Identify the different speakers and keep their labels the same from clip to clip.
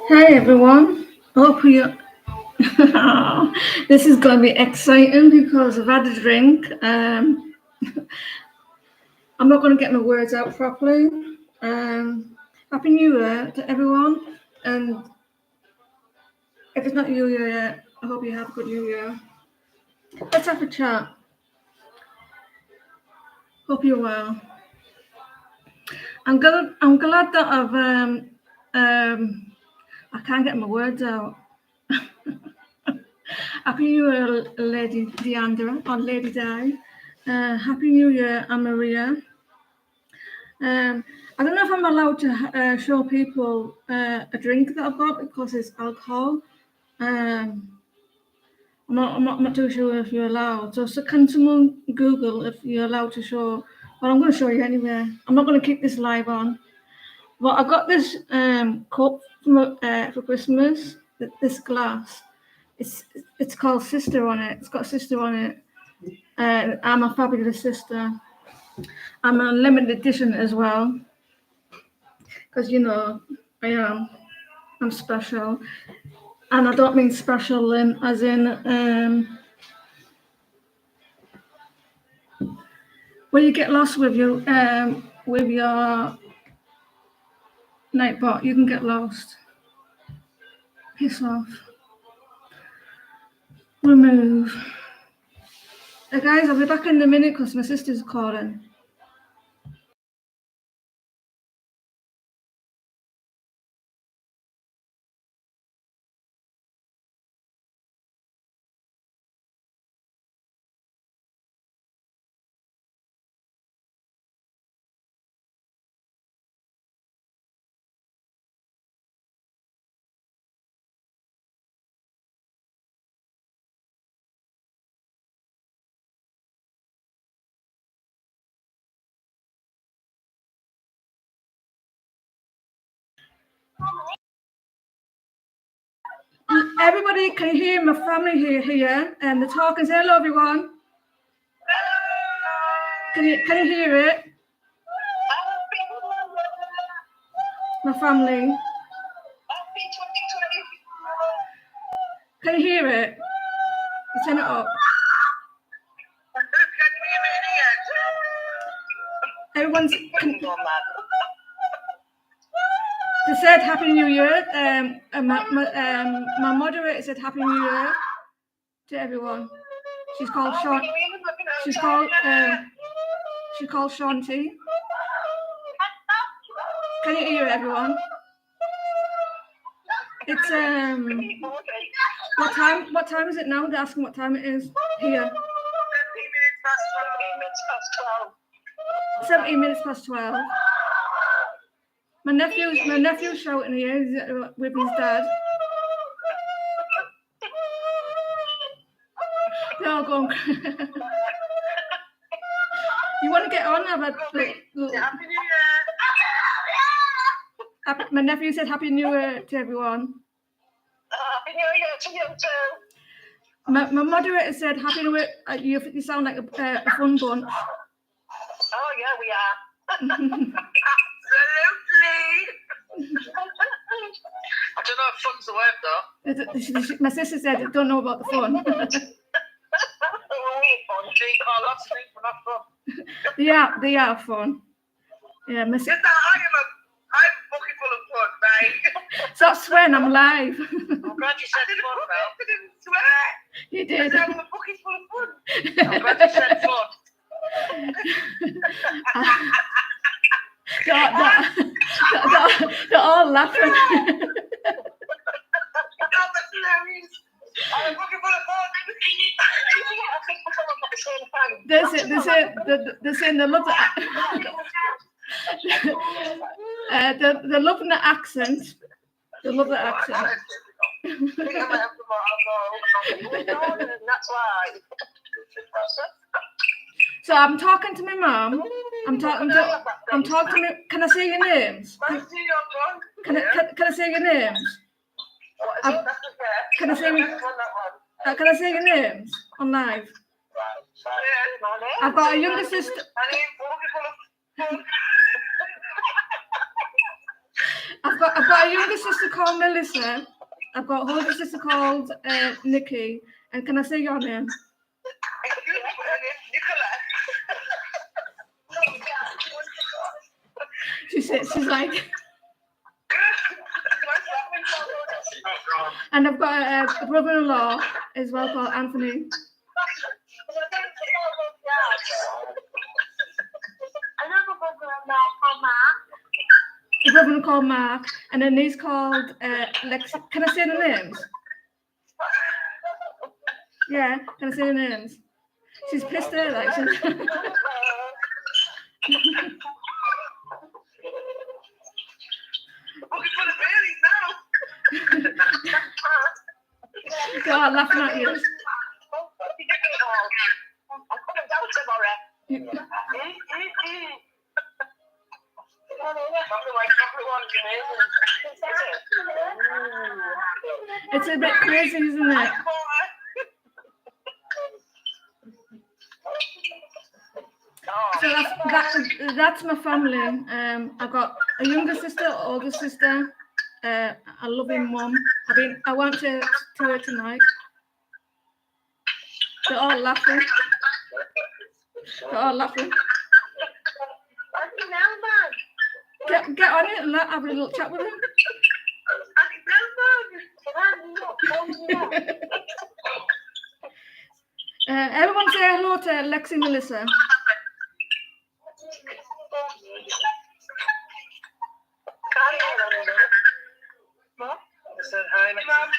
Speaker 1: Hi everyone. Hope you. This is going to be exciting because I've had a drink. I'm not going to get my words out properly. Happy New Year to everyone. And if it's not New Year yet, I hope you have a good New Year. Let's have a chat. Hope you're well. I'm glad that I can't get my words out. Happy New Year, Lady Deandra or Lady Di. Happy New Year, Anne Maria. I don't know if I'm allowed to show people a drink that I've got because it's alcohol. Um, I'm not too sure if you're allowed. So can someone Google if you're allowed to show? Well, I'm going to show you anyway. I'm not going to keep this live on. But I got this cup for Christmas. This glass. It's called Sister on it. It's got Sister on it. I'm a fabulous sister. I'm a limited edition as well. Because I am. I'm special, and I don't mean special as in when you get lost with your nightbot, you can get lost. Piss off. Remove. Guys, I'll be back in a minute because my sister's calling. Everybody can hear my family here, and the talking. Say hello, everyone. Can you hear it? My family. Can you hear it? Turn it up. Everyone's. They said Happy New Year. My moderator said Happy New Year to everyone. She's called Sean. She's called Shanti. Can you hear everyone? It's what time is it now? They're asking what time it is here. 17 minutes past 12. My nephew's shouting here with his dad. They're all going. You want to get on? Happy New Year. My nephew said Happy New Year to everyone. Happy New Year to you too. My moderator said Happy New Year. You sound like a fun bunch. Oh yeah, we are. Absolutely. I don't know if fun's the word though. My sister said I don't know about the fun. They are fun. Yeah, my sister. I'm fucking full of fun, right? Stop swearing, I'm live. I'm glad you said fun, Mel. I didn't swear. You did. I'm fucking full of fun. I'm glad you said fun. They're all laughing. That's hilarious. I'm fucking full of fun. They're saying they love that. They're loving the accent. They love the accent. That's why. So I'm talking to my mum. I'm talking to. Can I say your names? Can I say your names? Can I say your names on live? I've got a younger sister. I've got a younger sister called Melissa. I've got a older sister called Nikki. And can I say your name? She's like. And I've got a brother-in-law as well called Anthony. A brother called Mark, and then he's called Lex. Can I say the names? Yeah, can I say the names? She's pissed there, like. God, laughing at you. It's a bit crazy, isn't it? So that's my family. I've got a younger sister, older sister, a loving mum. I went to her tonight. They're all laughing. Get on it and have a little chat with him. Everyone say hello to Lexi Melissa.
Speaker 2: I said hi, Mom.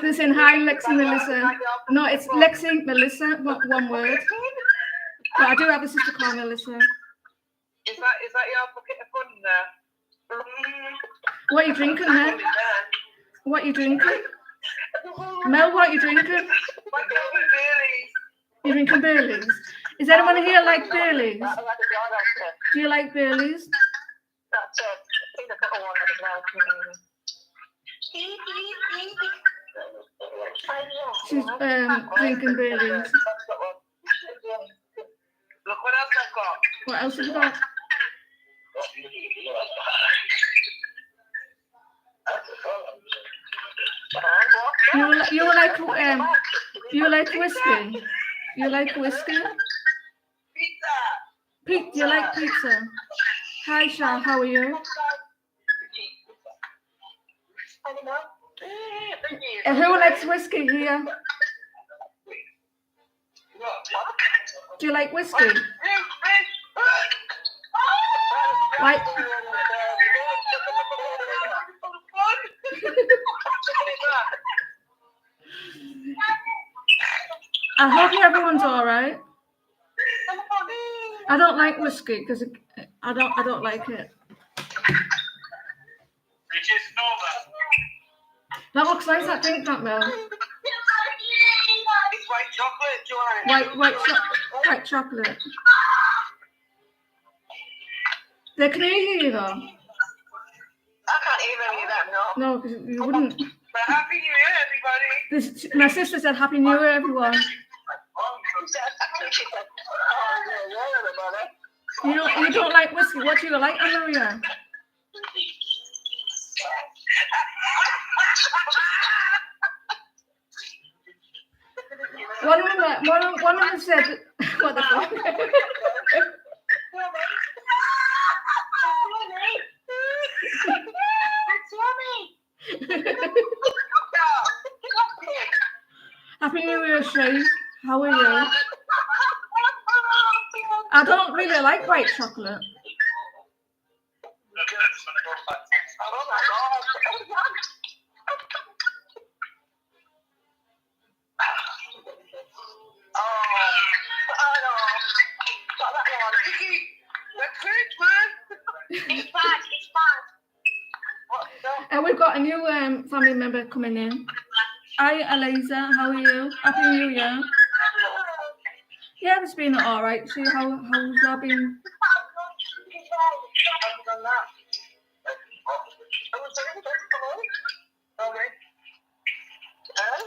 Speaker 1: This in hi, Lexi Melissa. No, it's Lexi Melissa, one word. But I do have a sister called Melissa.
Speaker 2: Is that your bucket of fun there?
Speaker 1: What are you drinking there? What are you drinking? Mel, what are you drinking? You're drinking Baileys. Is anyone here like Baileys? Do you like Baileys? She's drinking Baileys.
Speaker 2: Look what else I've got.
Speaker 1: What else have you got? You like whiskey? You like whiskey?
Speaker 2: Pizza.
Speaker 1: Pete, do you like pizza? Hi, Shah, how are you? Who likes whiskey here? Do you like whiskey? Why? I hope everyone's all right. I don't like whiskey because I don't like it. That looks nice. That drink, that Mel.
Speaker 2: It's white chocolate, do you want it?
Speaker 1: White chocolate. They can hear you though.
Speaker 2: I can't even hear that, no.
Speaker 1: No, because you wouldn't.
Speaker 2: But Happy New Year, everybody.
Speaker 1: My sister said Happy New Year, everyone. You don't like whiskey. What do you like, Amelia? One of them said, what the fuck? Happy New Year, Shay. How are you? I don't really like white chocolate. And we've got a new family member coming in. Hi, Eliza. How are you? Happy New Year. Yeah, it's been all right. See how's that been?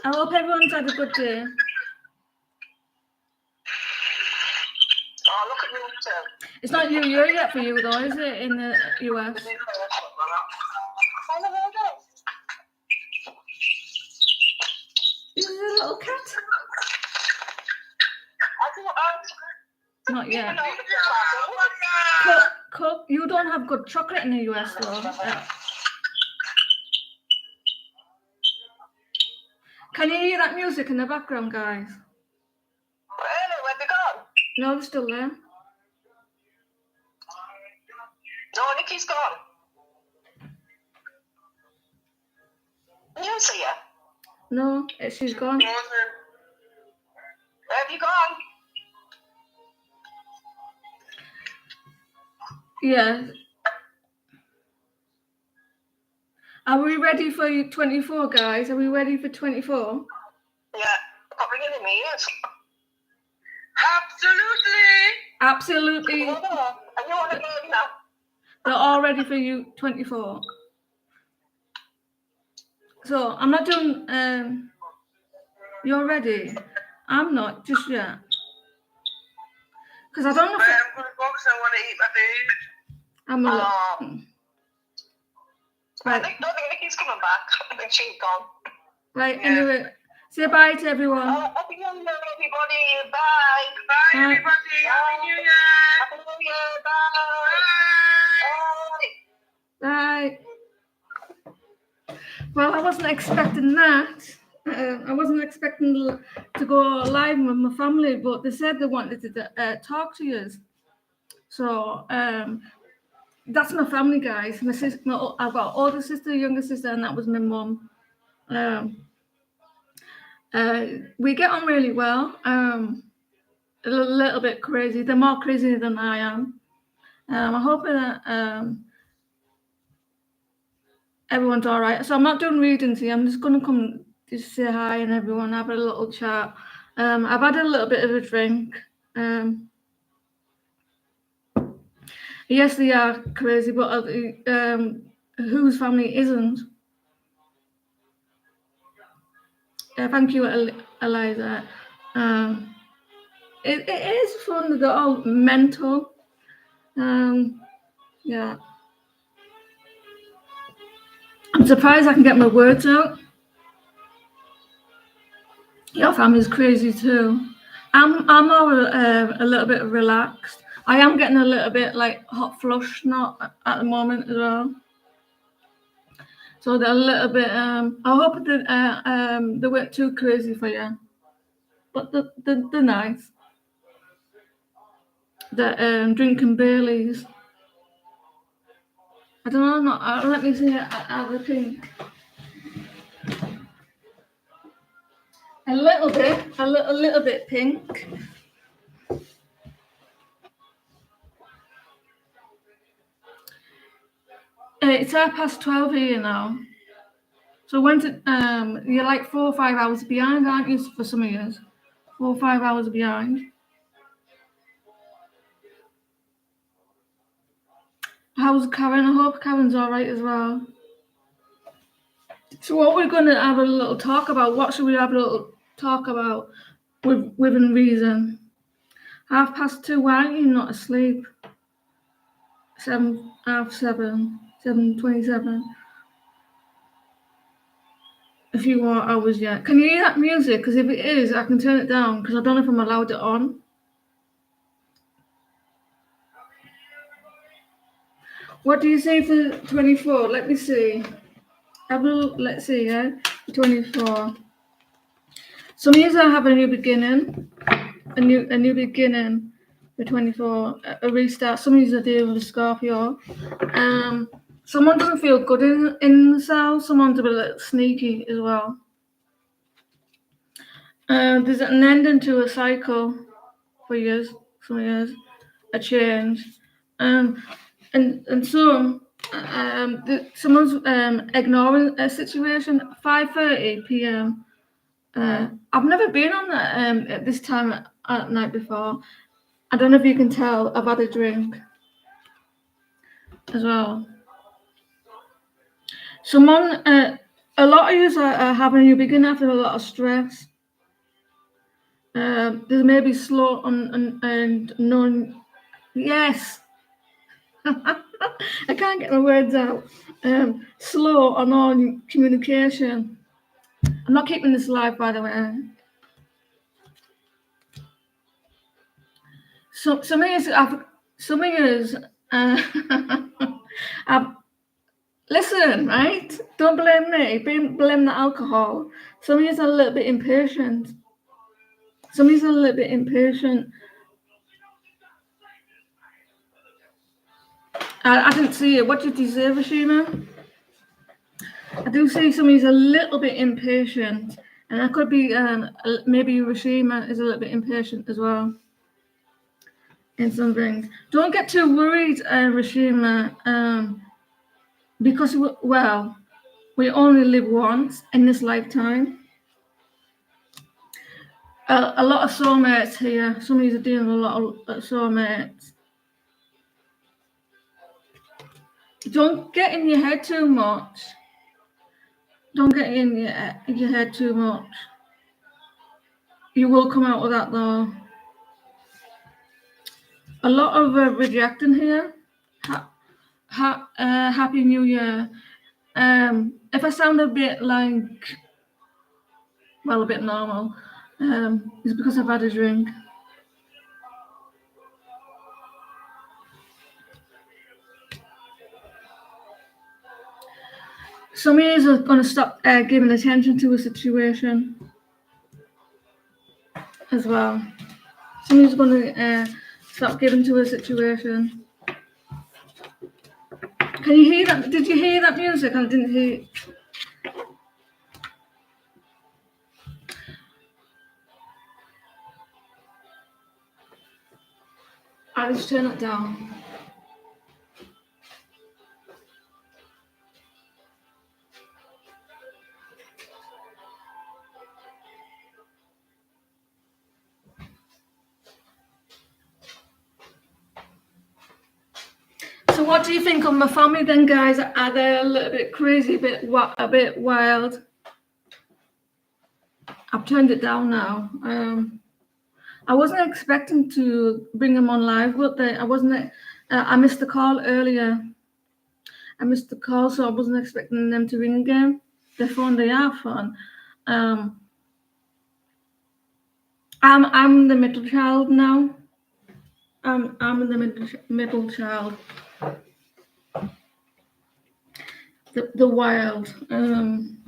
Speaker 1: I hope everyone's had a good day.
Speaker 2: Oh, look at you too.
Speaker 1: It's not New Year yet for you though, is it, in the US? Is it a little cat? Not yet. Cook, you don't have good chocolate in the US though. Yeah. Can you hear that music in the background, guys?
Speaker 2: Really? Where'd they gone?
Speaker 1: No, they're still there.
Speaker 2: No, Nikki's gone. You see her?
Speaker 1: No, she's gone.
Speaker 2: Where have you gone?
Speaker 1: Yeah. Are we ready for 24, guys? Are we ready for 24?
Speaker 2: Yeah, got ringing in my ears. Absolutely.
Speaker 1: Absolutely.
Speaker 2: And you want to go now?
Speaker 1: They're all ready for you 24. So I'm not doing you're ready. I'm not just yet. Because I don't know if
Speaker 2: I'm going to go because I want to eat my food.
Speaker 1: I'm a
Speaker 2: I
Speaker 1: right.
Speaker 2: don't think Nikki's coming back. I think she's gone.
Speaker 1: Right, anyway. Say bye to everyone.
Speaker 2: Happy New Year, everybody. Bye. Bye, everybody. Happy New Year. Happy New Year. Bye.
Speaker 1: Bye. Well, I wasn't expecting that. I wasn't expecting to go live with my family, but they said they wanted to talk to you. So that's my family, guys. My sister, I've got older sister, younger sister, and that was my mum. We get on really well. A little bit crazy. They're more crazy than I am. I'm hoping that everyone's all right. So I'm not doing readings here. I'm just going to come just say hi and everyone have a little chat. I've had a little bit of a drink. Yes, they are crazy, but whose family isn't? Thank you, Eliza. It is fun. They're all mental. Yeah. I'm surprised I can get my words out. Your family's crazy too. I'm more a little bit relaxed. I am getting a little bit like hot flush not at the moment as well. So they're a little bit. I hope that they weren't too crazy for you, but they're nice. They're drinking Baileys. I don't know. Let me see how they pink. A little bit pink. It's 12:30 here now. So when's it? You're like 4 or 5 hours behind, aren't you? For some of you, 4 or 5 hours behind. How's Karen? I hope Karen's all right as well. So what we're going to have a little talk about? What should we have a little talk about within reason? 2:30. Why are you not asleep? 7, 7:27. A few more hours yet. Can you hear that music? Because if it is, I can turn it down because I don't know if I'm allowed it on. What do you say for 24? Let me see. Let's see, yeah? 24. Some years I have a new beginning. A new beginning for 24. A restart. Some years I deal with a Scorpio. Someone doesn't feel good in themselves. Someone's a bit sneaky as well. There's an ending to a cycle for years, some years, a change. And some someone's ignoring a situation. 5:30 p.m. I've never been on that at this time at night before. I don't know if you can tell. I've had a drink as well. A lot of you are having you begin after a lot of stress. There may be slow and non. Yes. I can't get my words out. Slow or non-communication. I'm not keeping this live, by the way. So some years I've listen, right? Don't blame me. Blame the alcohol. Some years are a little bit impatient. I didn't see it. What did you say, Rashima? I do see somebody's a little bit impatient, and that could be maybe Rashima is a little bit impatient as well in some things. Don't get too worried, Rashima, because we only live once in this lifetime. A lot of soulmates here. Somebody's dealing with a lot of soulmates. Don't get in your head too much. Don't get in your head too much. You will come out with that though. A lot of rejecting here. Happy New Year. If I sound a bit like, well, a bit normal, it's because I've had a drink. Some of you are going to stop giving attention to a situation as well. Some of you are going to stop giving to a situation. Can you hear that? Did you hear that music? I didn't hear it. I'll just turn it down. So what do you think of my family then, guys? Are they a little bit crazy, a bit wild? I've turned it down now. I wasn't expecting to bring them on live, but I missed the call earlier. I missed the call, so I wasn't expecting them to ring again. They're fun, they are fun. I'm the middle child now. I'm the middle child. The wild.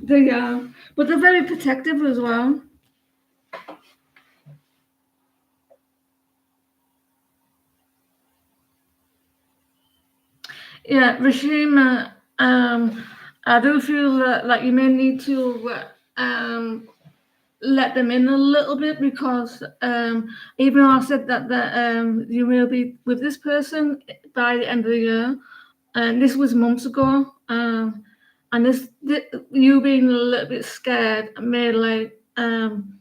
Speaker 1: They are, but they're very protective as well. Yeah, Rashima, I do feel like you may need to let them in a little bit, because even though I said that you will be with this person by the end of the year, and this was months ago, and you being a little bit scared may and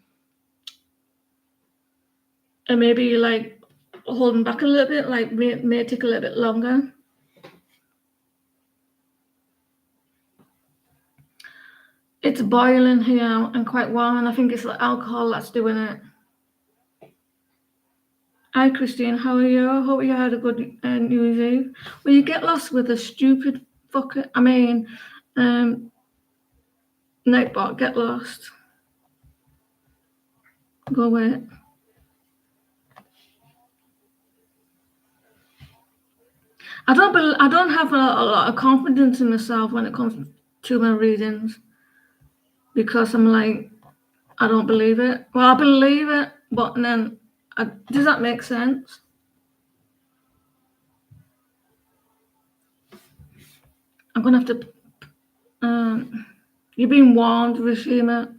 Speaker 1: maybe like holding back a little bit, like may take a little bit longer. It's boiling here and quite warm, and I think it's the alcohol that's doing it. Hi, Christine. How are you? I hope you had a good New Year's Eve. Well, you get lost with a stupid fucker. I mean, Nightbot, get lost. Go away. I don't have a lot of confidence in myself when it comes to my readings, because I'm like, I don't believe it. Well, I believe it, but then does that make sense? I'm gonna have to. You've been warned, Rashima.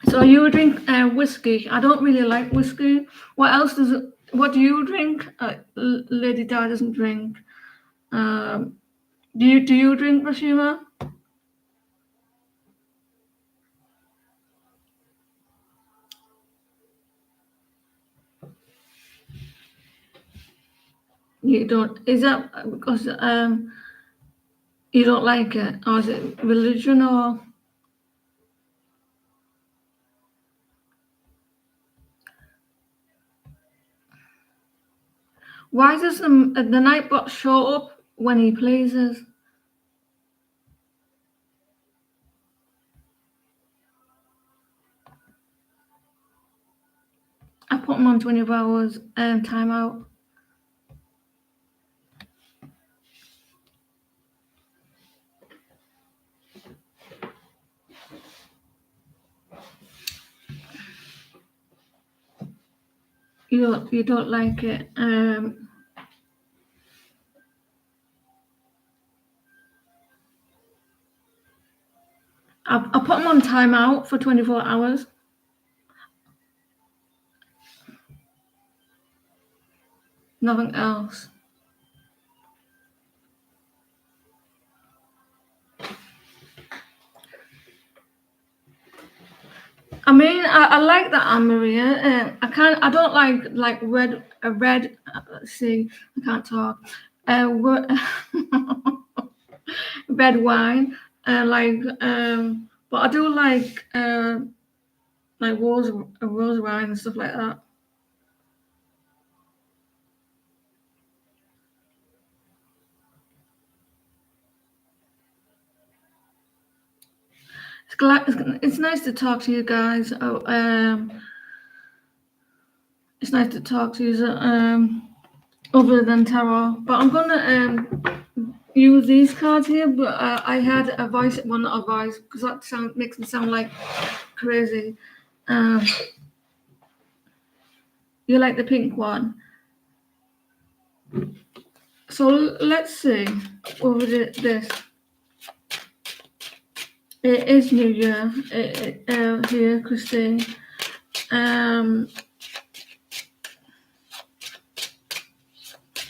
Speaker 1: So you drink whiskey. I don't really like whiskey. What do you drink? Lady Di doesn't drink. Do you drink, Rashima? You don't. Is that because You don't like it, or is it religion, or? Why does the Nightbot show up when he pleases? I put him on 24 hours timeout. You don't like it. I put him on timeout for 24 hours. Nothing else. I mean, I like that, Anne-Maria. I don't like red. Let's see, I can't talk. Red wine. But I do like rose wine and stuff like that. It's nice to talk to you guys. It's nice to talk to you. Other than tarot, but I'm gonna use these cards here. But I had a voice, well, not a voice, because that makes me sound like crazy. You like the pink one? So let's see over this. It is New Year here, Christine.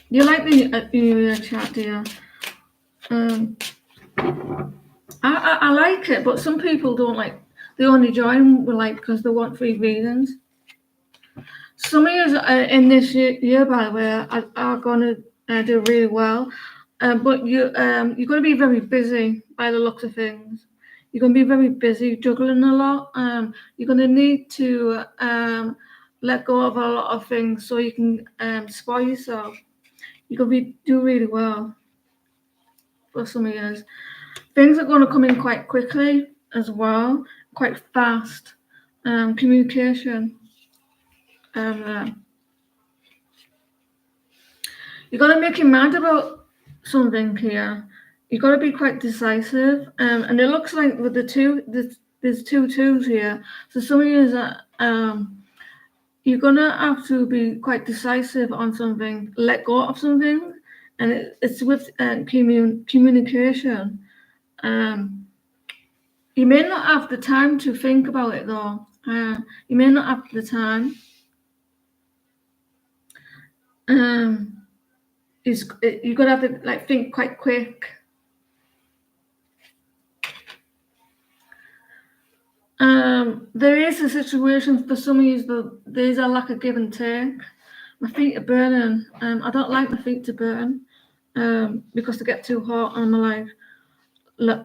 Speaker 1: You like the New Year chat, dear? I like it, but some people don't like. They only join because they want free readings. Some of you in this year, by the way, are going to do really well, but you're going to be very busy by the looks of things. You're going to be very busy, juggling a lot. You're going to need to let go of a lot of things so you can spoil yourself. You're going to do really well for some of you. Things are going to come in quite quickly as well, quite fast. Communication. You've got to make your mind about something here. You've got to be quite decisive. And it looks like with there's two twos here. So some of you you're going to have to be quite decisive on something, let go of something. And it's with communication. You may not have the time to think about it, though. You may not have the time. You've got to have to think quite quick. There is a situation for some of you, there's a lack of give and take. My feet are burning. I don't like my feet to burn because they get too hot, and I'm like,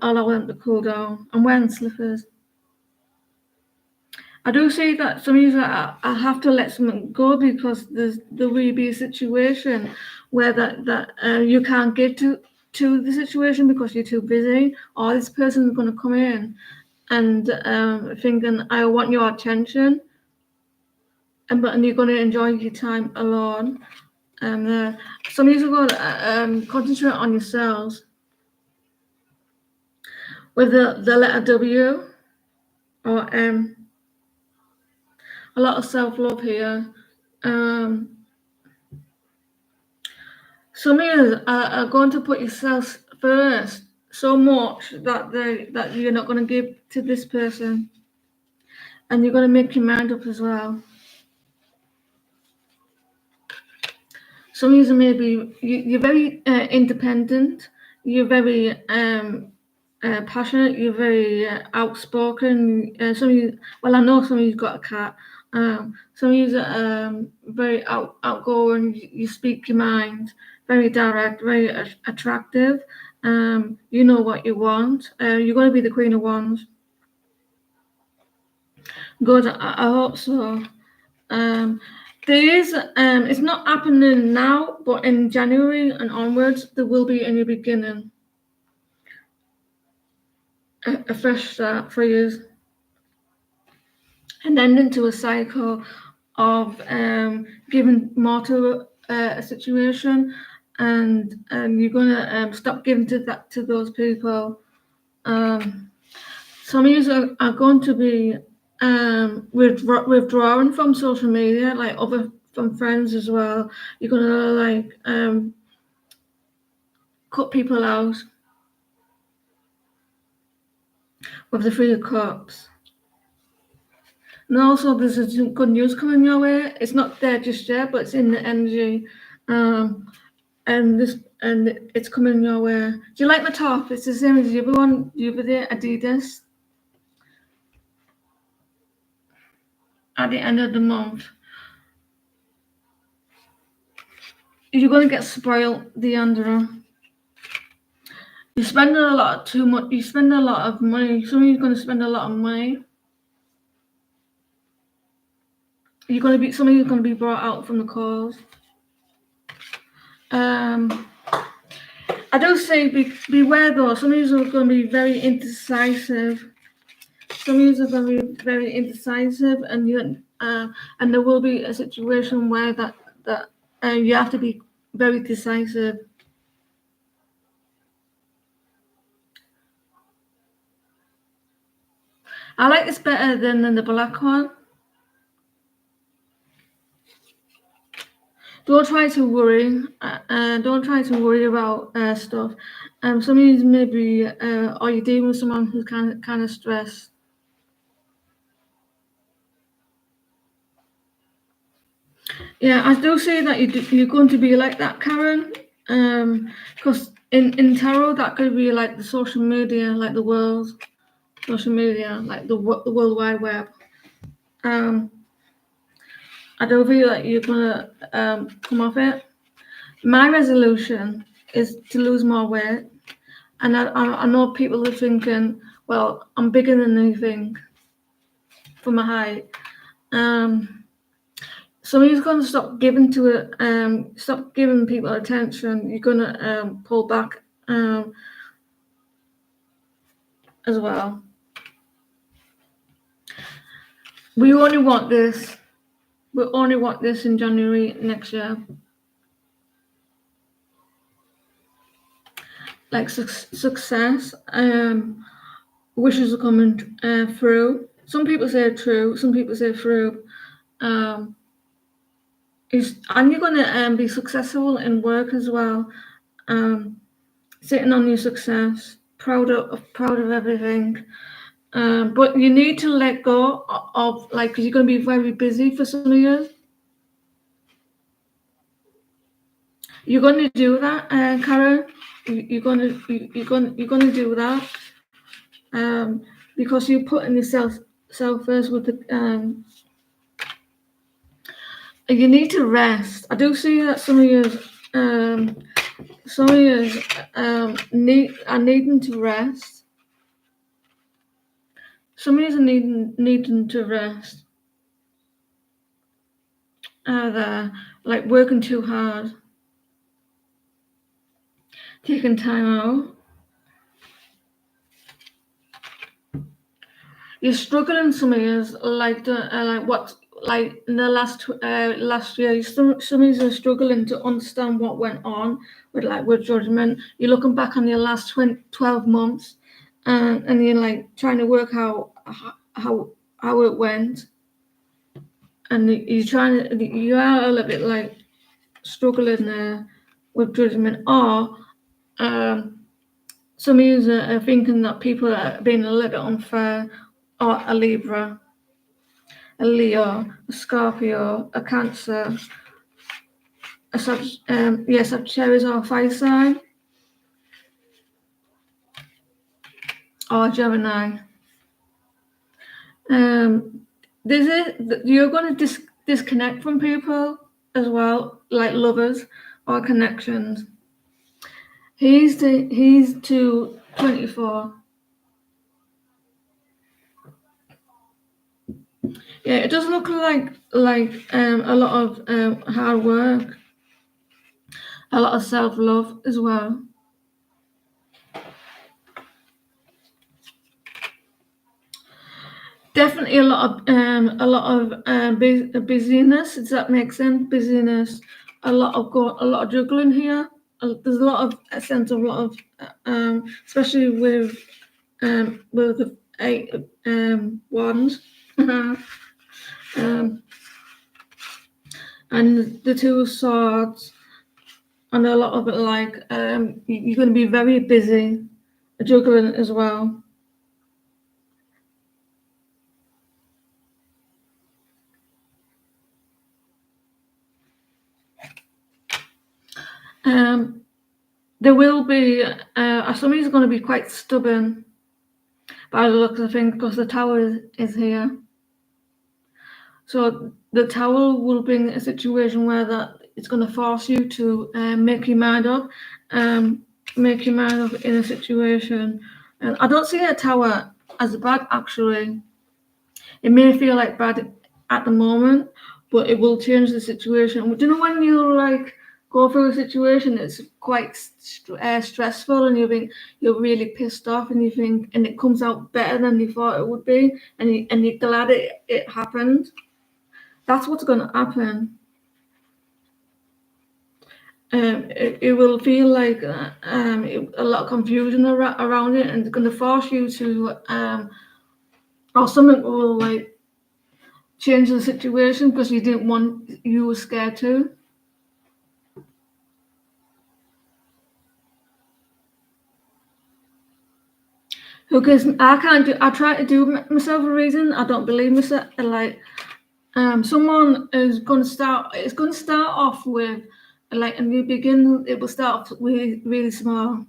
Speaker 1: I'll allow them to cool down. I'm wearing slippers. I do see that some of you I have to let something go because there will be a situation where that you can't get to the situation because you're too busy, or this person is going to come in and thinking, I want your attention, and you're going to enjoy your time alone. And some of you are going to concentrate on yourselves with the letter W or M. A lot of self-love here. Some of you are going to put yourself first so much that you're not going to give to this person, and you're going to make your mind up as well. Some of you maybe you're very independent. You're very passionate. You're very outspoken. Some of you, well, I know some of you've got a cat. Some of you are very outgoing. You speak your mind, very direct, very attractive. You know what you want. You're going to be the Queen of Wands. Good, I hope so. There is, it's not happening now, but in January and onwards, there will be a new beginning. A fresh start for you. And then into a cycle of giving more to a situation, and you're gonna stop giving to those people. Some of you are going to be withdrawing from social media, like from friends as well. You're gonna cut people out with the Three of Cups. And also, there's some good news coming your way. It's not there just yet, but it's in the energy, and it's coming your way. Do you like my top? It's the same as the other one, the other day, Adidas. At the end of the month, you're gonna get spoiled, Deandra. You're spending a lot too much. You spend a lot of money. Some of you're gonna spend a lot of money. Some of you are gonna be brought out from the cause. I do say beware though. Some of you are going to be very indecisive. Some of you are going to be very indecisive, and there will be a situation where that you have to be very decisive. I like this better than the black one. Don't try to worry. Don't try to worry about stuff. Some of you maybe, or you're dealing with someone who's kind of stressed. Yeah, I do say that you're going to be like that, Karen. Because in tarot, that could be like the social media, like the world, social media, like the World Wide Web. I don't feel like you're gonna come off it. My resolution is to lose more weight, and I know people are thinking, well, I'm bigger than anything for my height. Somebody's going to stop giving to it. Stop giving people attention. You're going to pull back as well. We only want this. We only want this in January next year. Like success, wishes are coming through. Some people say true. Some people say through. And you're going to be successful in work as well. Sitting on your success, proud of everything. But you need to let go of, like, because you're going to be very busy for some of you. You're going to do that, Karen. You're going to do that, because you're putting yourself first with the. You need to rest. I do see that some of you are needing to rest. Some of you are needing to rest. They're like working too hard, taking time out. You're struggling. Some of you like in the last year. Some of you are struggling to understand what went on with judgment. You're looking back on your last 12 months, and you're like trying to work out how it went. And you are a little bit like struggling there with judgment, or some of you are thinking that people are being a little bit unfair, or a Libra, a Leo, a Scorpio, a Cancer, a Sagittarius or a fire sign, or Gemini. You're going to disconnect from people as well, like lovers or connections. He's 224. Yeah, it does look like a lot of hard work, a lot of self-love as well. Definitely a lot of busyness. Does that make sense? Busyness. A lot of juggling here. There's a lot of a sense of a lot of especially with the 8 wands. And the 2 of swords, and a lot of it like you're going to be very busy juggling as well. There will be somebody's going to be quite stubborn by the looks of things, because the Tower is here. So the Tower will bring a situation where that it's going to force you to make your mind up in a situation. And I don't see a Tower as bad, actually. It may feel like bad at the moment, but it will change the situation. Do you know when you like go through a situation that's quite stressful, and you're really pissed off, and it comes out better than you thought it would be, and you're glad it happened? That's what's going to happen. It will feel like a lot of confusion around it, and it's going to force you to or something will like change the situation because you were scared to. Because I try to do myself a reason. I don't believe myself. Like, someone is going to start. It's going to start off with like a new beginning. It will start off really, really small.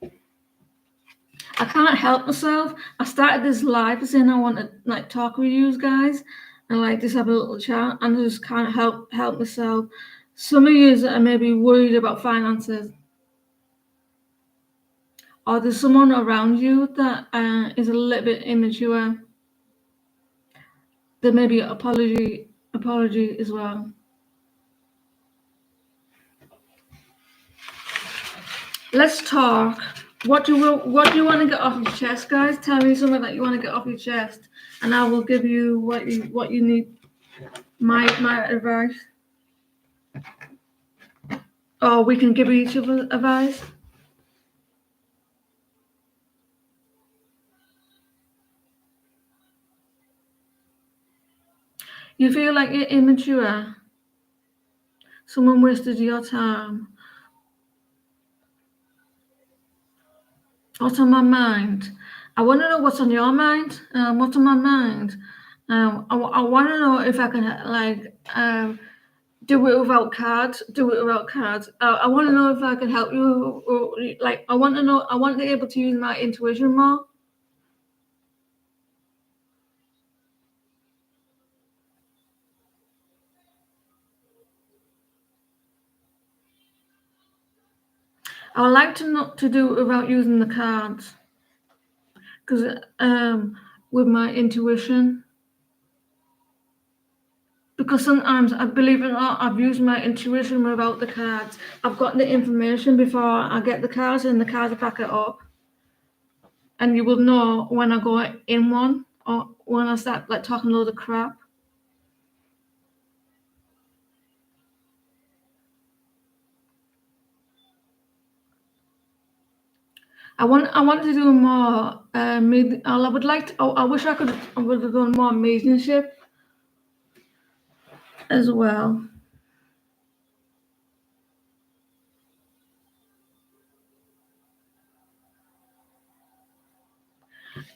Speaker 1: I can't help myself. I started this live saying I want to like talk with you guys and like just have a little chat, and I just can't help myself. Some of you are maybe worried about finances, or there's someone around you that is a little bit immature. There may be an apology as well. Let's talk. What do you want to get off your chest, guys? Tell me something that you want to get off your chest, and I will give you what you need. My advice. Or we can give each other advice. You feel like you're immature. Someone wasted your time. What's on my mind? I want to know what's on your mind. What's on my mind? I want to know if I can like do it without cards. I want to know if I can help you. Or, like, I want to be able to use my intuition more. I would like to not to do it without using the cards, because with my intuition. Because sometimes, I believe it or not, I've used my intuition without the cards. I've gotten the information before I get the cards, and the cards back it up. And you will know when I go in one, or when I start like talking a load of crap. I want to do more. I would like to. I wish I would have done more mediumship as well.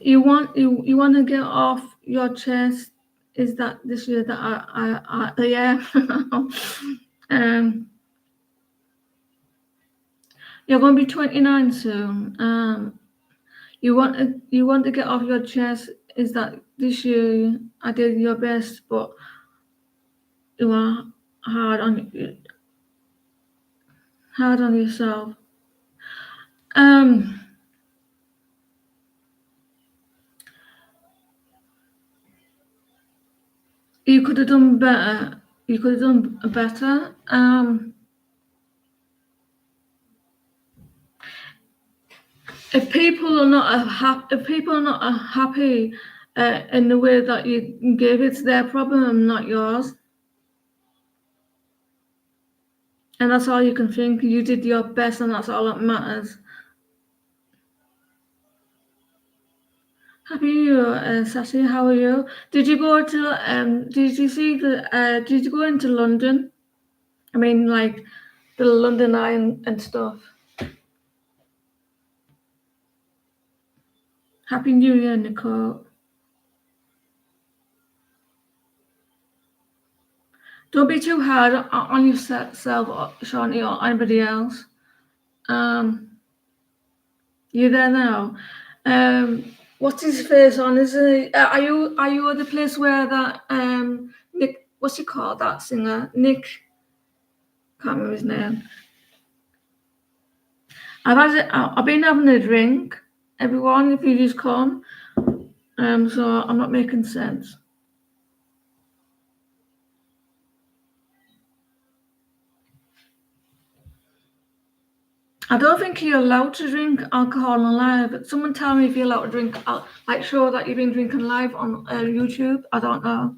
Speaker 1: You want to get off your chest? Is that this year that I yeah. You're going to be 29 soon. You want to get off your chest? Is that this year I did your best, but you are hard on you. hard on yourself. You could have done better. You could have done better. If people are not happy in the way that you gave, it's their problem, not yours. And that's all you can think. You did your best, and that's all that matters. Happy New Year, Sassy. How are you? Did you go to Did you see the? Did you go into London? I mean, like the London Eye and stuff. Happy New Year, Nicole. Don't be too hard on yourself, Shawnee, or anybody else. You there now? What's his face on? Is it? Are you at the place where that Nick? What's he called? That singer, Nick. Can't remember his name. I've been having a drink. Everyone, if you just come. So I'm not making sense. I don't think you're allowed to drink alcohol on live. But someone tell me if you're allowed to drink, like show that you've been drinking live on YouTube. I don't know.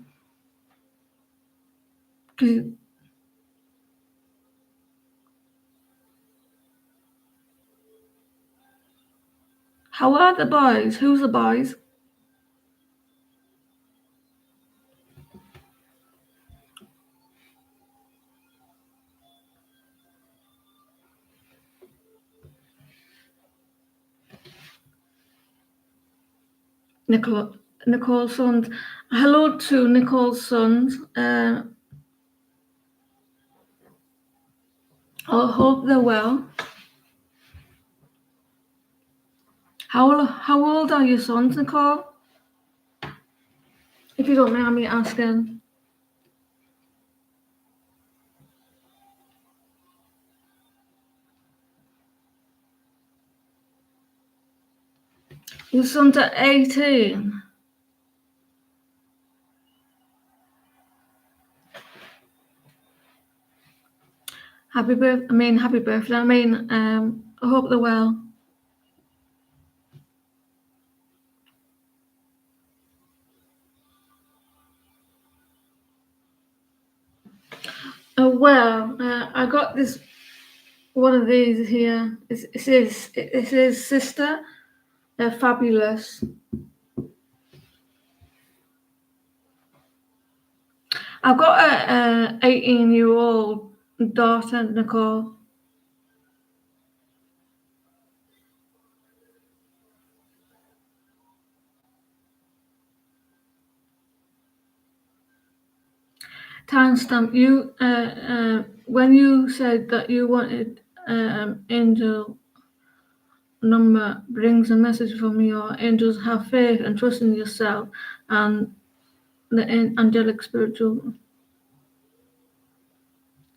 Speaker 1: How are the boys? Who's the boys? Nicole's sons. Hello to Nicole's sons. I hope they're well. How old are your sons, Nicole? If you don't mind me asking. Your sons are 18. Happy birthday. I hope they're well. I got this one of these here. It says sister. They're fabulous. I've got a 18-year-old daughter, Nicole. Timestamp. You when you said that you wanted angel number brings a message from your angels. Have faith and trust in yourself and the angelic spiritual.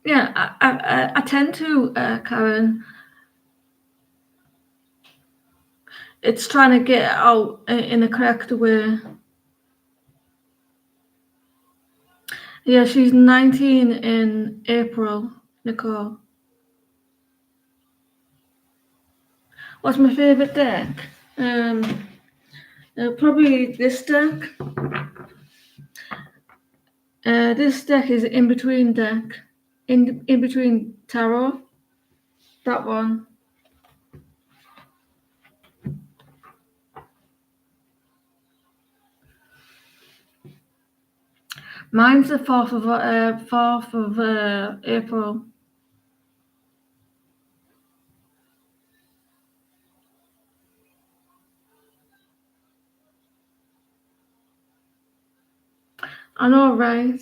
Speaker 1: Yeah, I tend to, Karen. It's trying to get out in the correct way. Yeah, she's 19 in April, Nicole. What's my favorite deck? Probably this deck. This deck is in between deck, in between tarot. That one. Mine's the 4th of April. I know, right?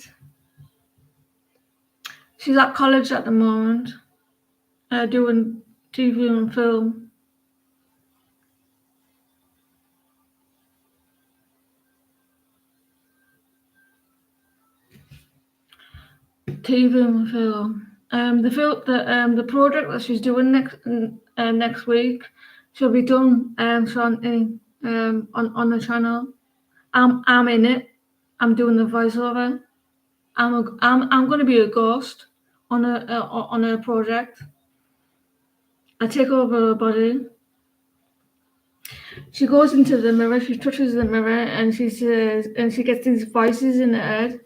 Speaker 1: She's at college at the moment, doing TV and film. TV and film. the project that she's doing next week, she'll be done, Shanti, on the channel. I'm in it. I'm doing the voiceover. I'm going to be a ghost on a project. I take over her body. She goes into the mirror. She touches the mirror, and she says, and she gets these voices in her head.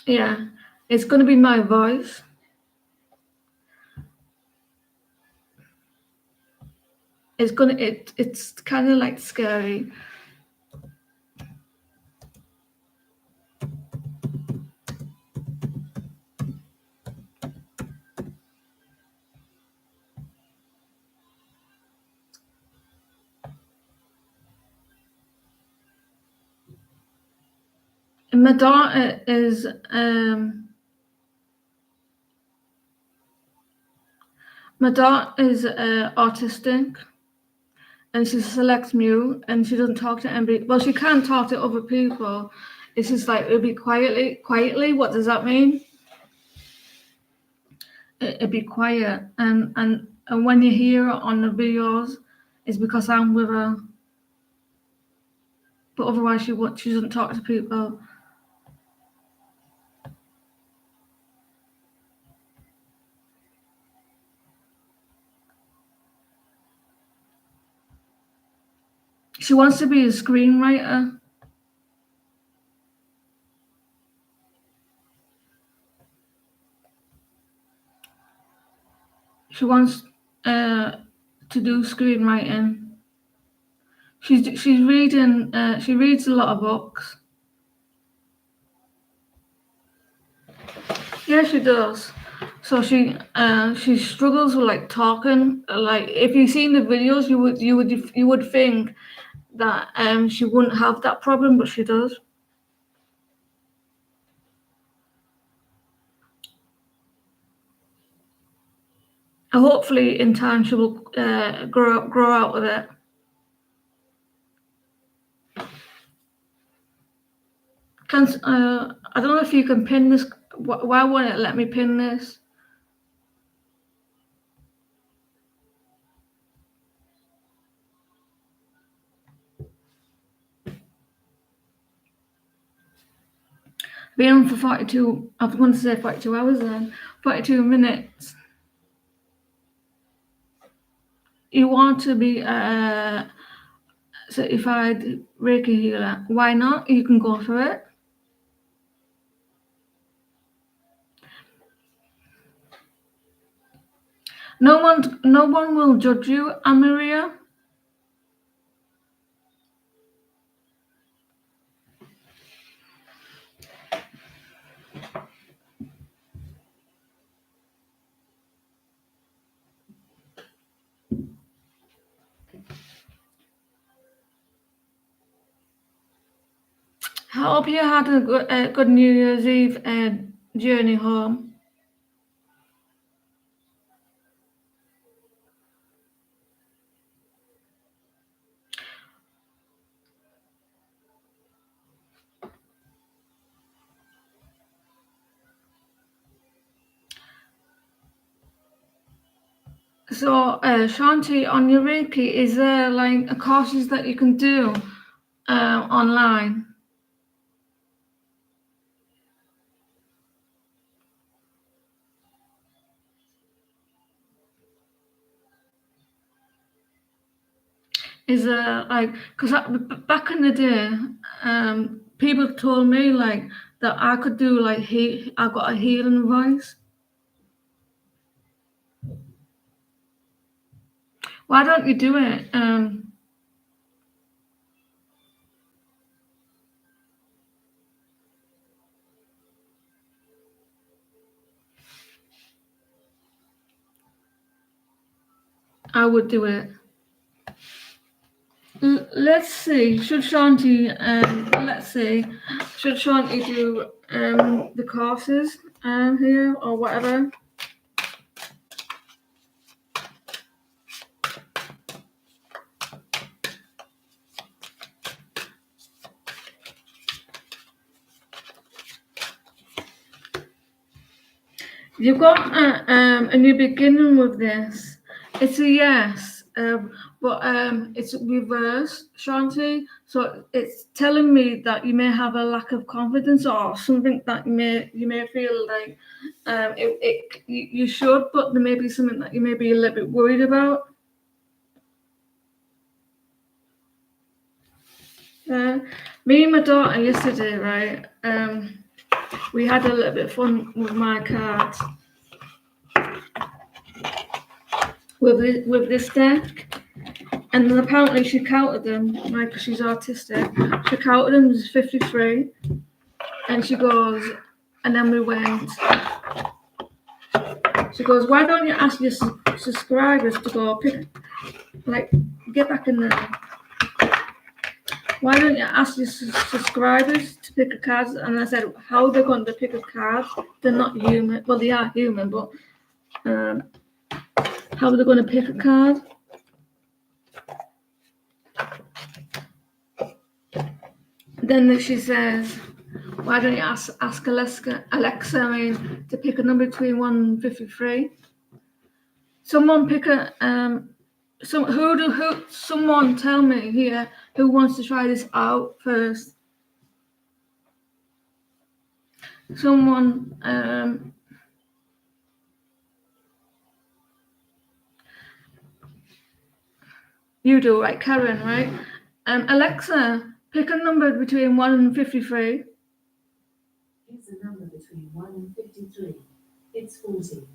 Speaker 1: Yeah, it's going to be my voice. It's kind of like scary. And my daughter is autistic, and she selects mute, and she doesn't talk to anybody. Well, she can talk to other people. It's just like it'll be quietly. What does that mean? It'd be quiet, and when you hear her on the videos, it's because I'm with her. But otherwise, she doesn't talk to people. She wants to be a screenwriter. She wants to do screenwriting. She's reading. She reads a lot of books. Yeah, she does. So she struggles with like talking. Like if you've seen the videos, you would think that she wouldn't have that problem, but she does. And hopefully, in time, she will grow out with it. I don't know if you can pin this. Why won't it let me pin this? Been on for 42. I was going to say 42 hours then. 42 minutes. You want to be certified Reiki healer? Why not? You can go for it. No one will judge you, Amaria. I hope you had a good New Year's Eve journey home. So, Shanti, on your Reiki, is there like courses that you can do online? Is there like, because back in the day, people told me like that I could do like I got a healing voice. Why don't you do it? I would do it. Let's see. Should Shanti do the courses here or whatever? You've got a new beginning with this. It's a yes, but it's reversed, Shanti. So it's telling me that you may have a lack of confidence or something that you may feel like you should, but there may be something that you may be a little bit worried about. Me and my daughter yesterday, right? We had a little bit of fun with my cards. With this deck, and then apparently she counted them, like, because she's autistic. She counted them as 53, and she goes, and then we went. She goes, why don't you ask your subscribers to go pick, like, get back in there. Why don't you ask your subscribers to pick a card? And I said, how are they going to pick a card? They're not human. Well, they are human, but how are they going to pick a card? Then she says, why don't you ask Alexa, to pick a number between 1 and 53? Someone pick a someone tell me here who wants to try this out first. Someone you do, right, Karen, right? Alexa, pick a number between 1 and 53.
Speaker 3: Here's a number between 1 and 53. It's 40.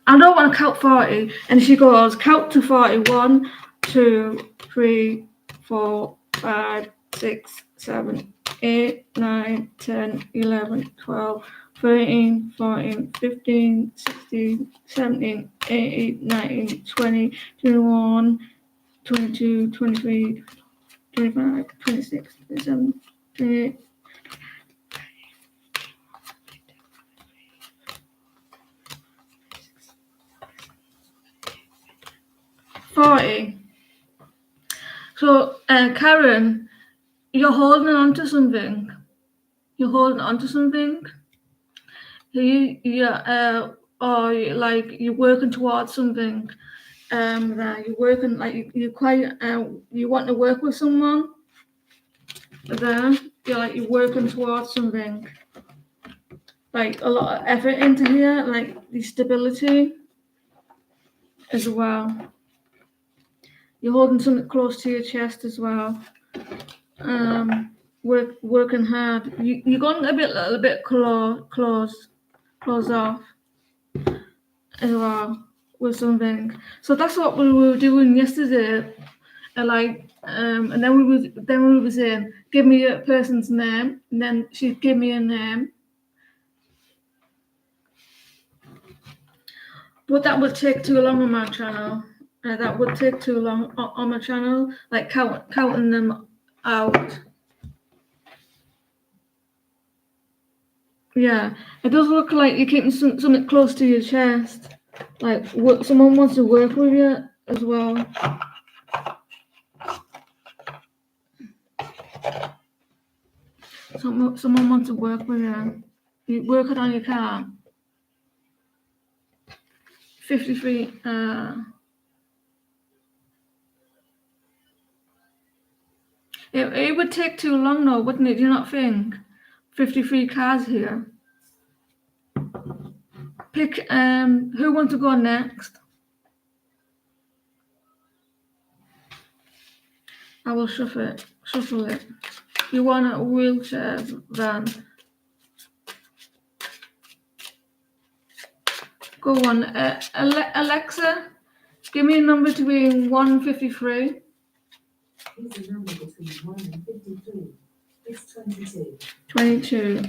Speaker 1: I don't want to count 40. And she goes, count to 40. 1, 2, 3, 4, 5, 6, 7, 8, 9, 10, 11, 12, 13, 14, 15, 16, 17, 18, 19, 20, 21, 22, 23, 25, 26, 27, 28. 40. So, Karen, you're holding on to something. You're holding on to something. Or you're working towards something. That you're working, like, you're quite. You want to work with someone. There, you're working towards something. Like a lot of effort into here, like the stability as well. You're holding something close to your chest as well. Working hard. You're going a little bit close off as well with something. So that's what we were doing yesterday. And then we were saying, give me a person's name, and then she'd give me a name. But that would take too long on my channel. That would take too long on my channel, like counting them out. Yeah, it does look like you're keeping something close to your chest. Like someone wants to work with you as well. Someone wants to work with you. You're working on your car. 53. It would take too long, though, wouldn't it? Do you not think? 53 cars here. Pick. Who wants to go next? I will shuffle it. You want a wheelchair van? Go on, Alexa. Give me a number between 1 and 53.
Speaker 3: Here's a number between 1 and 53. It's 22.
Speaker 1: 22.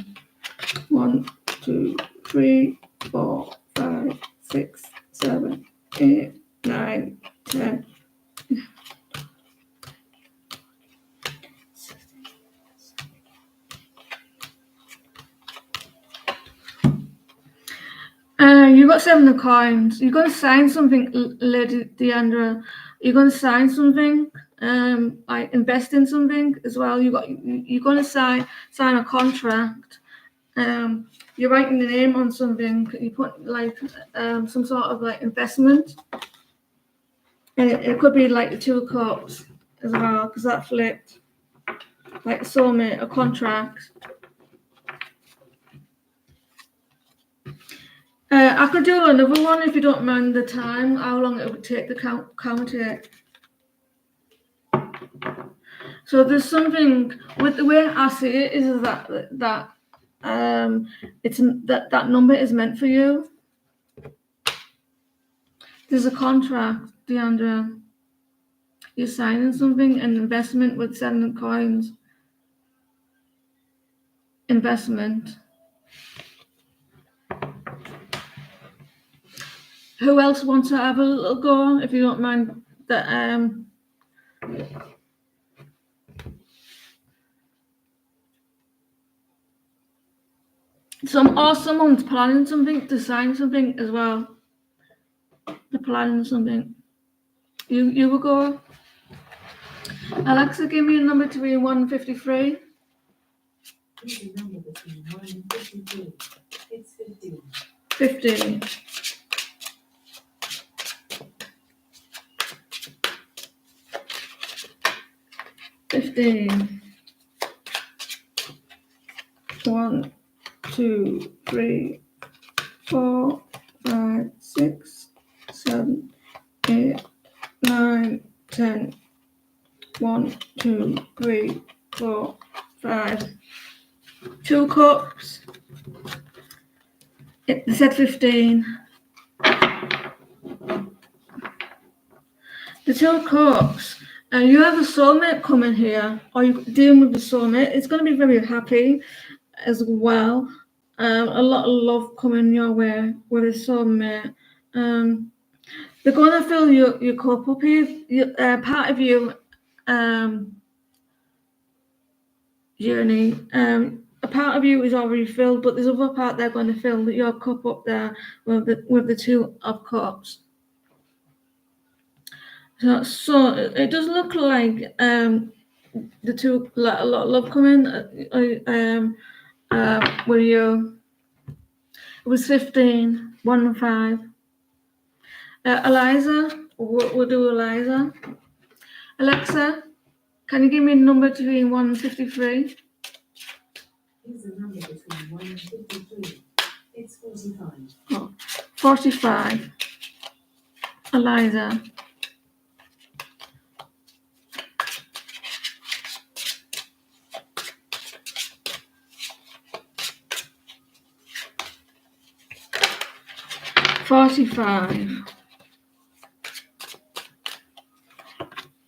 Speaker 1: 1, 2, 3, 4, 5, 6, 7, 8, 9, 10. You got 7 of coins. You're going to sign something, Lady Deandra. You're going to sign something. Like invest in something as well. You're going to sign a contract. you're writing the name on something. You put like some sort of like investment, and it could be like the 2 of Cups as well, because that flipped like a soulmate, a contract. I could do another one if you don't mind the time, how long it would take to count it. So there's something with the way I see it is that it's that number is meant for you. There's a contract, Deandra. You're signing something, an investment with 7 of Coins. Investment. Who else wants to have a little go, if you don't mind? That someone's planning something to sign something as well. They're planning something. You will go. Alexa, give me a number between 1 and 53.
Speaker 3: Here's a number between 1 and 53. It's 15.
Speaker 1: 15. 15. 1, 2, 3, 4, 5, 6, 7, 8, 9, 10. 1, 2, 3, 4, 5. 2 cups. They said 15. The 2 cups. You have a soulmate coming here, or you're dealing with the soulmate. It's going to be very happy as well. A lot of love coming your way with a soulmate. They're going to fill your cup up here. Part of you, journey. A part of you is already filled, but there's other part they're going to fill your cup up there with the 2 of Cups. So it does look like the 2 a lot of love coming with you. It was 15, 1 and 5. Eliza, we'll do Eliza. Alexa, can you give me a number between 1 and 53?
Speaker 3: Here's a number between 1 and 53. It's 45.
Speaker 1: Oh, 45. Eliza. $45.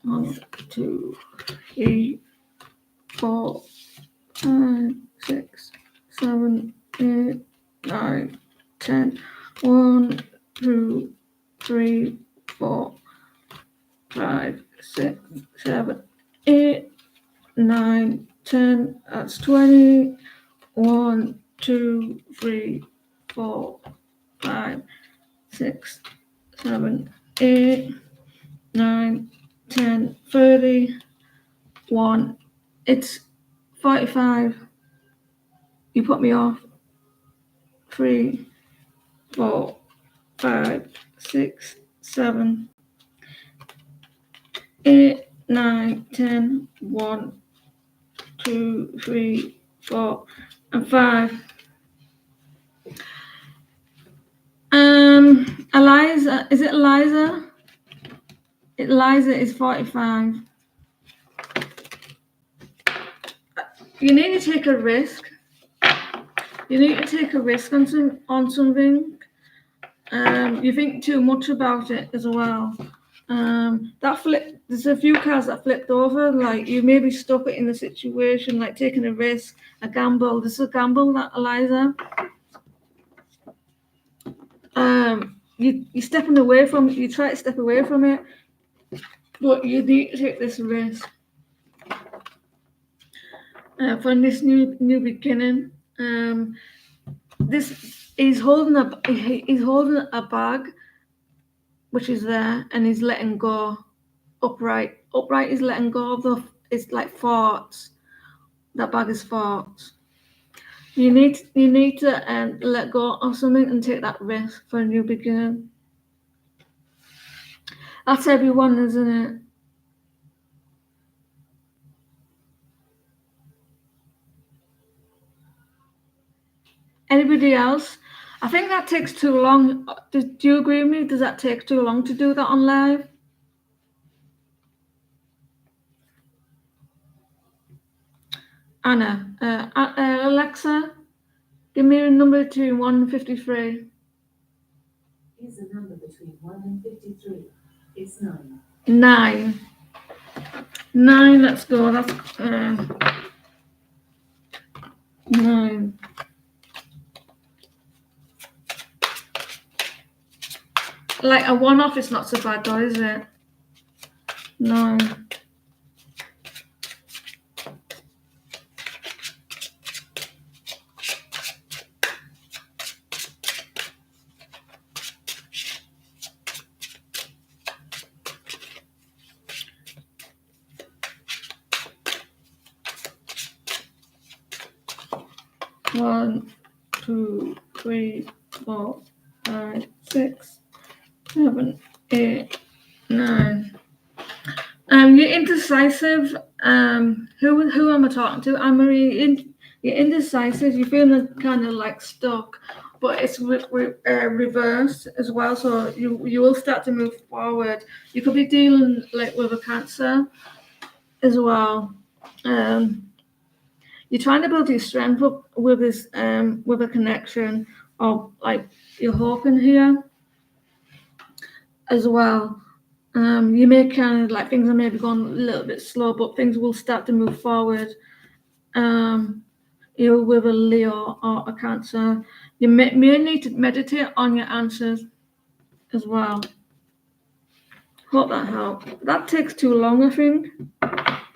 Speaker 1: 1, 2, 3, 4, 5, 6, 7, 8, 9, 10. 1, 2, 3, 4, 5, 6, 7, 8, 9, 10. That's 20. 1, 2, 3, 4, 5, 6, 7, 8, 9, 10, 31. It's 45. You put me off. 3, 4, 5, 6, 7, 8, 9, 10. 1, 2, 3, 4, and 5. Eliza, is it Eliza? Eliza is 45. You need to take a risk. You need to take a risk on something. You think too much about it as well. That flip. There's a few cards that flipped over. Like you may be stuck in the situation, like taking a risk, a gamble. This is a gamble, that Eliza. You're stepping away from it. You try to step away from it, but you need to take this risk for this new beginning. This he's holding a bag, which is there, and he's letting go. Upright is letting go of it's like thoughts. That bag is thoughts. You need to let go of something and take that risk for a new beginning. That's everyone, isn't it? Anybody else? I think that takes too long. Do you agree with me? Does that take too long to do that on live? Anna, Alexa, give me a number between 1 and 53.
Speaker 3: Here's a number between 1 and 53. It's 9.
Speaker 1: 9. 9, let's go. That's 9. Like a one-off is not so bad though, is it? 9. One, 2, 3, 4, 5, 6, 7, 8, 9. You're indecisive. Who am I talking to? Anne-Marie. You're indecisive. You feel kind of like stuck, but it's reversed as well. So you will start to move forward. You could be dealing like with a cancer as well. You're trying to build your strength up with this with a connection of like you're hoping here as well. You may kind of like things are maybe going a little bit slow, but things will start to move forward. You're with a Leo or a Cancer. You may need to meditate on your answers as well. Hope that helps. That takes too long, I think.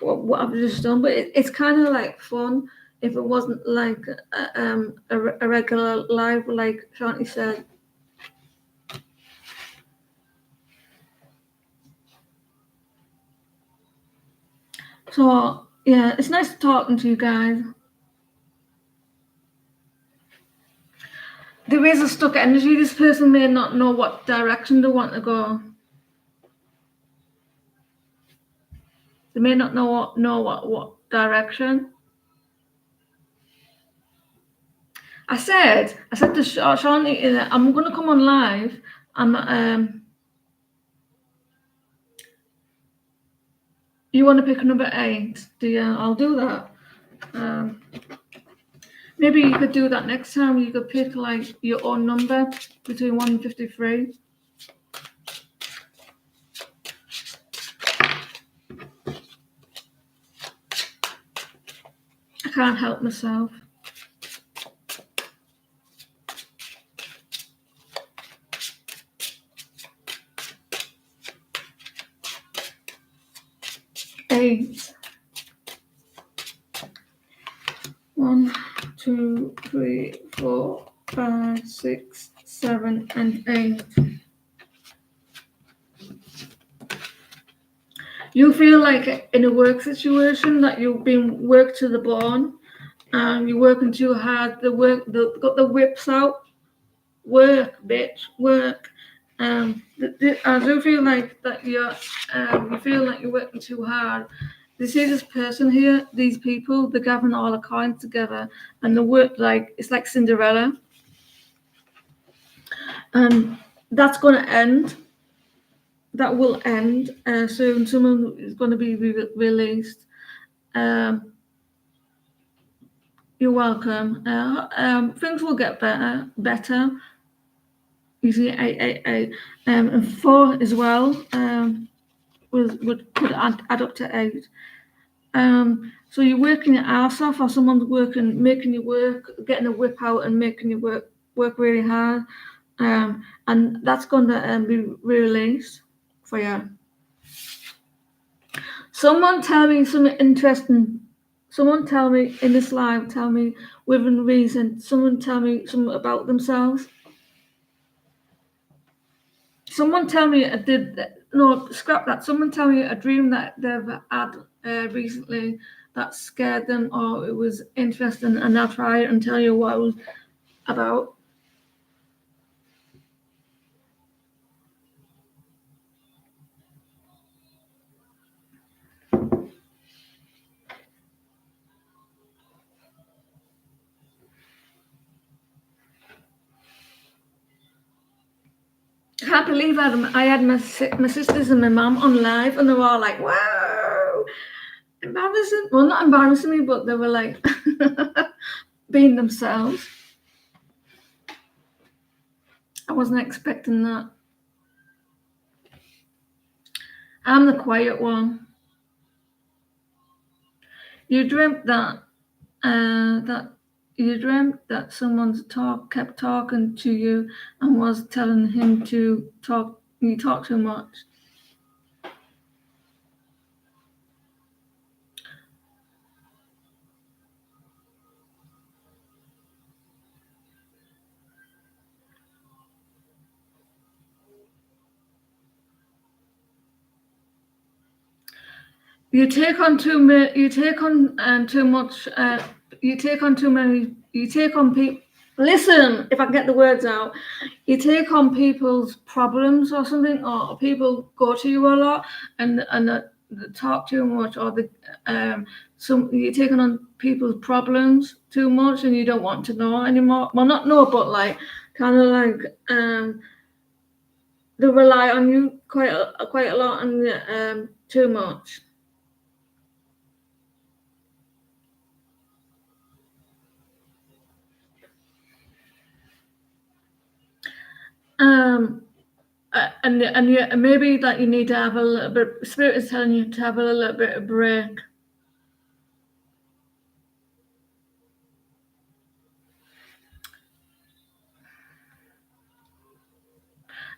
Speaker 1: What I've just done, but it's kind of like fun if it wasn't like a regular live, like Shanti said. So yeah, it's nice talking to you guys. There is a stuck energy. This person may not know what direction they want to go. They may not know what direction. I said to Shanti, I'm going to come on live. You want to pick number 8? I'll do that. Maybe you could do that next time. You could pick like your own number between 1 and 53. I can't help myself. Eight. 1, 2, 3, 4, 5, 6, 7, and 8. You feel like in a work situation that you've been worked to the bone, and you're working too hard. Got the whips out. Work, bitch, work. I do feel like that you feel like you're working too hard. You see this person here, these people, they're gathering all the coins together, and the work like it's like Cinderella. That's going to end. That will end soon. Someone is going to be released. You're welcome. Things will get better. You see 8, and 4 as well. Could add up to 8. So you're working your ass off, or someone's making you work, getting a whip out and making you work really hard. And that's going to be released for you. Someone tell me something interesting. Someone tell me in this live, tell me within reason, someone tell me something about themselves. Someone tell me scrap that. Someone tell me a dream that they've had recently that scared them or it was interesting, and I'll try it and tell you what it was about. I can't believe I had my sisters and my mum on live, and they were all like, "Wow, embarrassing." Well, not embarrassing me, but they were like being themselves. I wasn't expecting that. I'm the quiet one. You dreamt that you dreamt that someone's kept talking to you and was telling him to talk. You talk too much. You take on too much. You take on too much. You take on too many. You take on people. Listen, if I can get the words out, you take on people's problems or something, or people go to you a lot and they talk too much, or you're taking on people's problems too much, and you don't want to know anymore. Well, not know, but like kind of like they rely on you quite a lot and too much. And maybe that you need to have a little bit. Spirit is telling you to have a little bit of break.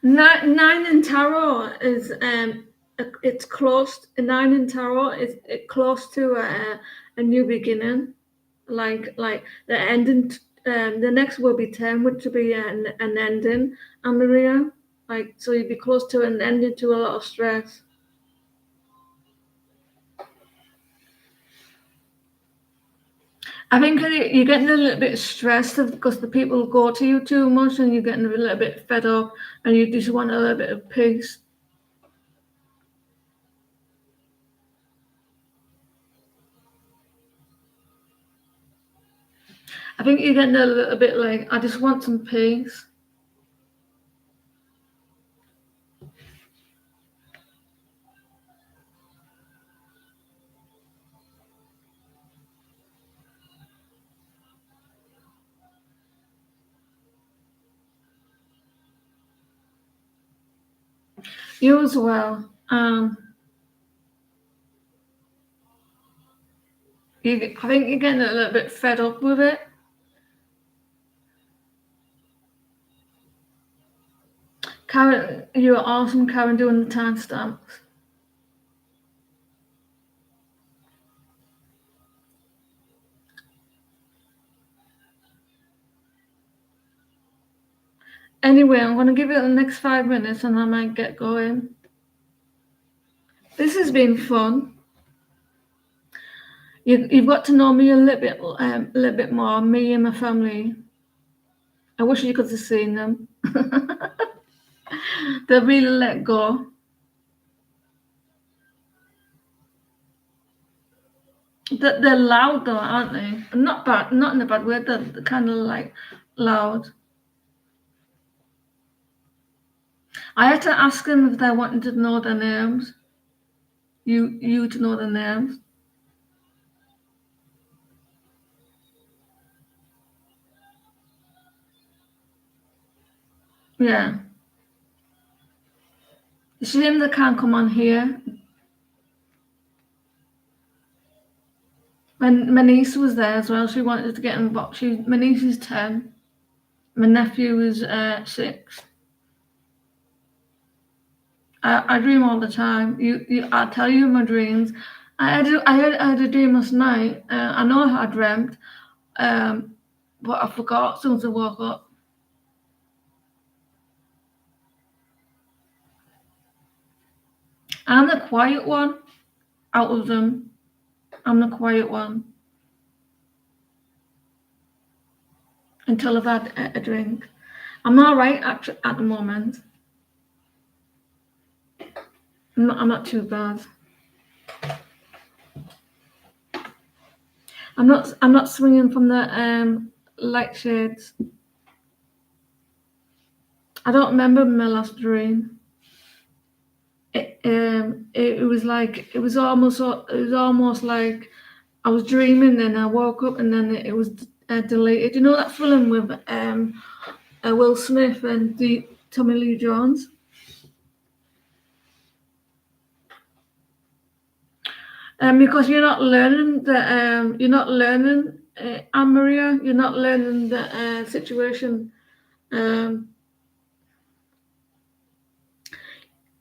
Speaker 1: Nine in tarot is it's close. Nine in tarot is close to a new beginning, like the ending. The next will be 10, which will be an ending. And Maria, like, so you'd be close to an ending to a lot of stress. I think you're getting a little bit stressed because the people go to you too much, and you're getting a little bit fed up, and you just want a little bit of peace. I think you're getting a little bit like, I just want some peace. You as well. I think you're getting a little bit fed up with it. Karen, you're awesome, Karen, doing the timestamps. Anyway, I'm going to give it the next 5 minutes and I might get going. This has been fun. You've got to know me a little bit more, me and my family. I wish you could have seen them. They really let go. They're loud though, aren't they? Not bad, not in a bad way. They're kind of like loud. I had to ask them if they wanted to know their names. You to know their names. Yeah. It's a shame they can't come on here. When my niece was there as well, she wanted to get in the box. My niece is 10. My nephew is 6. I dream all the time. I tell you my dreams. I had a dream last night. I know I dreamt, but I forgot as soon as I woke up. I'm the quiet one out of them. I'm the quiet one until I've had a drink. I'm all right at the moment. I'm not too bad. I'm not swinging from the light shades. I don't remember my last dream. It was almost like I was dreaming, then I woke up, and then it was deleted. You know that film with Will Smith and Tommy Lee Jones? Because you're not learning Anne-Maria, you're not learning the situation.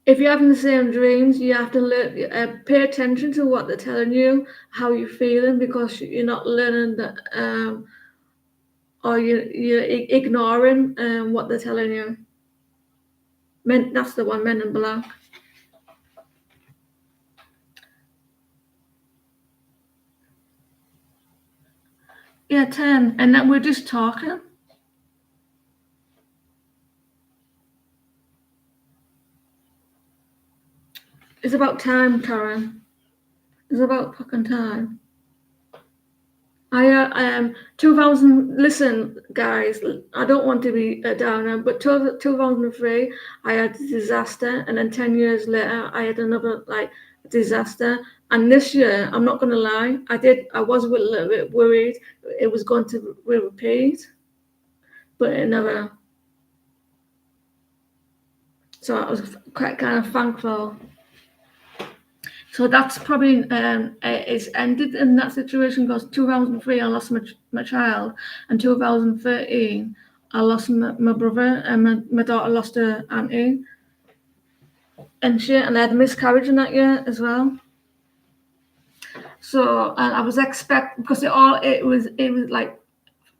Speaker 1: If you're having the same dreams, you have to pay attention to what they're telling you, how you're feeling, because you're not learning that, or you're ignoring what they're telling you. That's the one, Men in Black. Yeah, 10, and then we're just talking. It's about time, Karen. It's about fucking time. 2000. Listen, guys, I don't want to be a downer, but 2003, I had a disaster, and then 10 years later, I had another disaster. And this year, I'm not gonna lie, I was a little bit worried it was going to repeat, but it never. So I was quite kind of thankful. So that's probably it's ended in that situation, because 2003 I lost my child, and 2013 I lost my brother, and my daughter lost her auntie, and I had a miscarriage in that year as well. So I was expecting, because it was like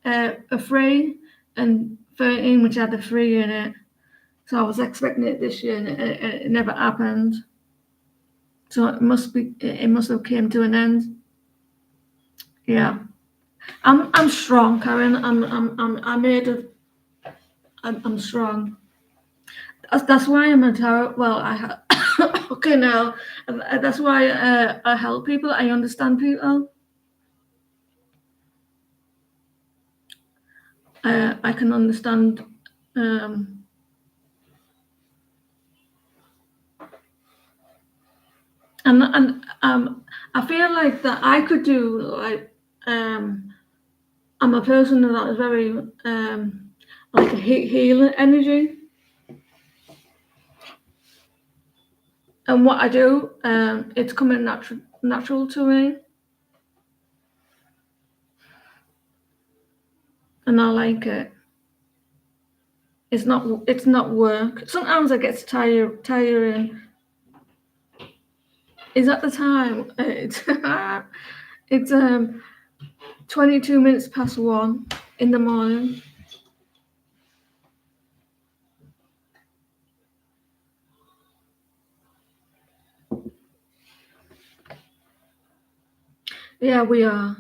Speaker 1: a 3 and 13, which had a 3 in it. So I was expecting it this year, and it never happened. So it must have came to an end. Yeah, I'm strong, Karen. I'm strong. That's why I'm a tarot. Well, okay now. That's why I help people. I understand people. I can understand. And I feel like that I could do I'm a person that is very like a healing energy, and what I do, it's coming natural to me, and I like it. It's not work. Sometimes I get tiring. Is at the time it's 22 minutes past 1 in the morning. Yeah, we are.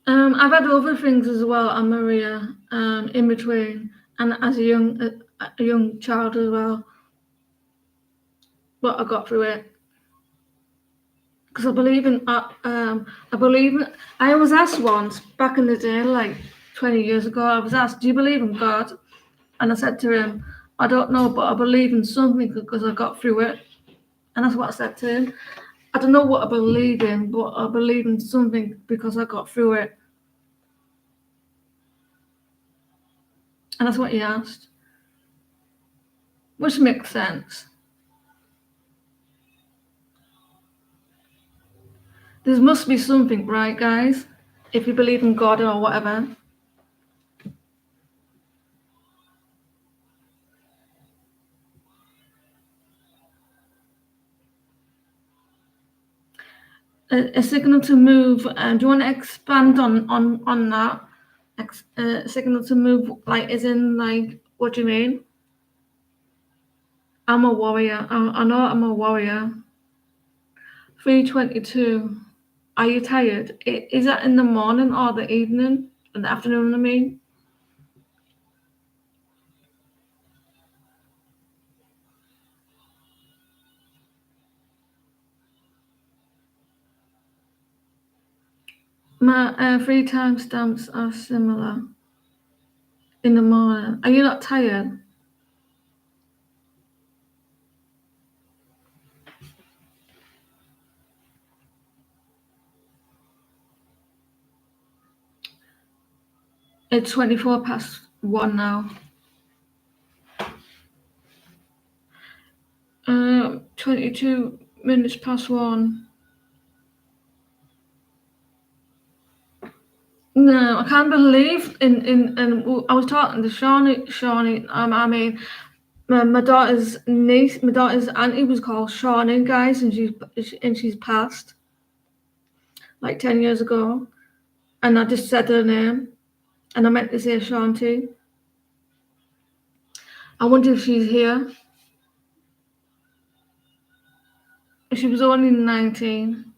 Speaker 1: I've had other things as well, Anne-Maria, in between, and as a young child as well. But I got through it, because I believe in. I was asked once back in the day, like 20 years ago. I was asked, "Do you believe in God?" And I said to him, "I don't know, but I believe in something because I got through it." And that's what I said to him. I don't know what I believe in, but I believe in something because I got through it. And that's what he asked, which makes sense. There must be something, right, guys? If you believe in God or whatever. A signal to move. Do you want to expand on that? A signal to move, like, as in, like, what do you mean? I'm a warrior. I know I'm a warrior. 3:22. Are you tired? Is that in the morning or the evening? In the afternoon, I mean? My 3 timestamps are similar. In the morning. Are you not tired? It's 1:24 now. 22 minutes past 1. No, I can't believe and I was talking to Shawnee. I mean, my daughter's niece, my daughter's auntie was called Shawnee, guys, and she's passed like 10 years ago, and I just said her name, and I meant to say Shanti. I wonder if she's here. She was only 19.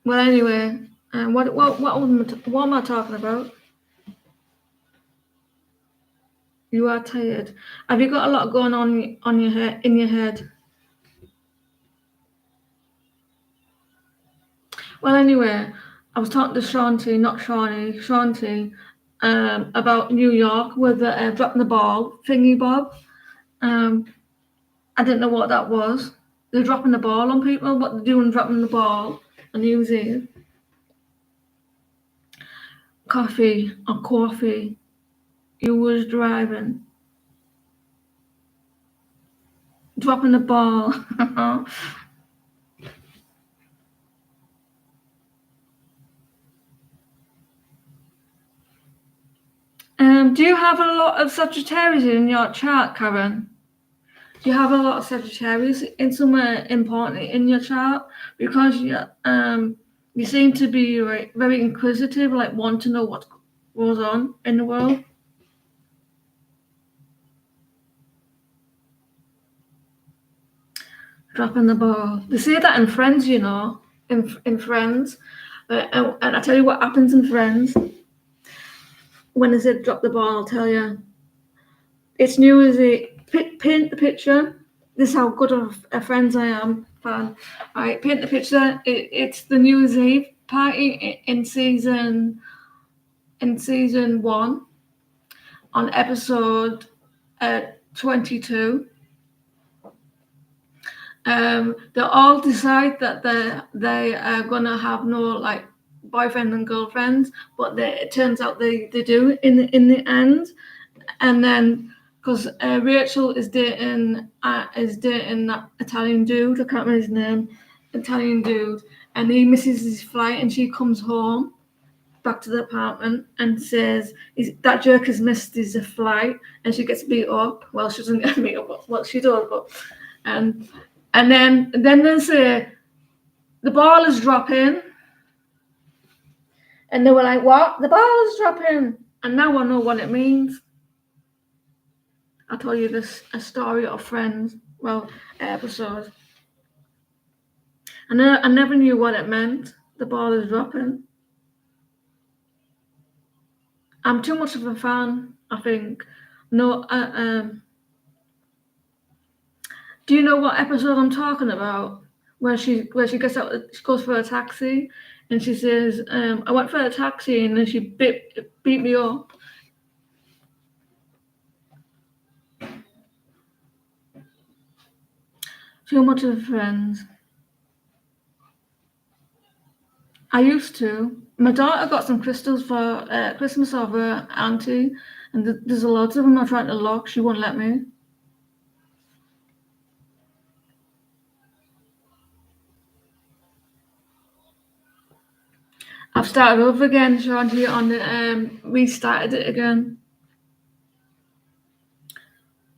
Speaker 1: Well, anyway, what am I talking about? You are tired. Have you got a lot going on your head in your head? Well, anyway, I was talking to Shanti, not Shawnee, Shanti, about New York with the dropping the ball thingy bob. I didn't know what that was. They're dropping the ball on people. What they're doing, dropping the ball on New Year's Eve. Coffee or coffee. You was driving. Dropping the ball. Do you have a lot of Sagittarius in your chart, Karen? Do you have a lot of Sagittarius in somewhere important in your chart? Because you seem to be very inquisitive, like want to know what goes on in the world. Dropping the ball. They say that in Friends, you know, in Friends. And I tell you what happens in Friends. When they say drop the ball, I'll tell you. It's New Year's Eve. Paint the picture. This is how good of a Friends I am, fan. Alright, paint the picture. It's the New Year's Eve party in season 1 on episode 22. They all decide that they are gonna have no like boyfriend and girlfriends, but it turns out they do in the end. And then because Rachel is dating that Italian dude, I can't remember his name, Italian dude, and he misses his flight, and she comes home back to the apartment and says that jerk has missed his flight, and she gets beat up. Well, she doesn't get beat up, well she does, but and then they say the ball is dropping, and they were like, what? The ball is dropping, and now I know what it means. I'll tell you a story of Friends, episode. I never knew what it meant. The ball is dropping. I'm too much of a fan, I think. No, do you know what episode I'm talking about? Where she gets out, she goes for a taxi, and she says, "I went for a taxi, and then she beat me up." Too much of Friends. I used to. My daughter got some crystals for Christmas of her auntie, and there's a lot of them. I'm trying to lock. She won't let me. I've started over again, Shanti, on the restarted it again.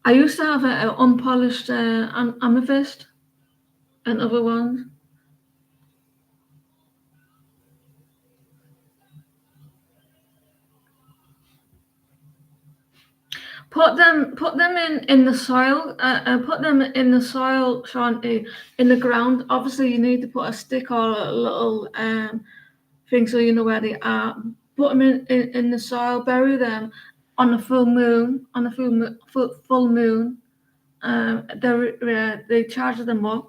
Speaker 1: I used to have an unpolished amethyst and other ones. Put them in the soil. Put them in the soil, Shanti, in the ground. Obviously, you need to put a stick or a little thing so you know where they are. Put them in the soil. Bury them on the full moon. On the full moon, they charge them up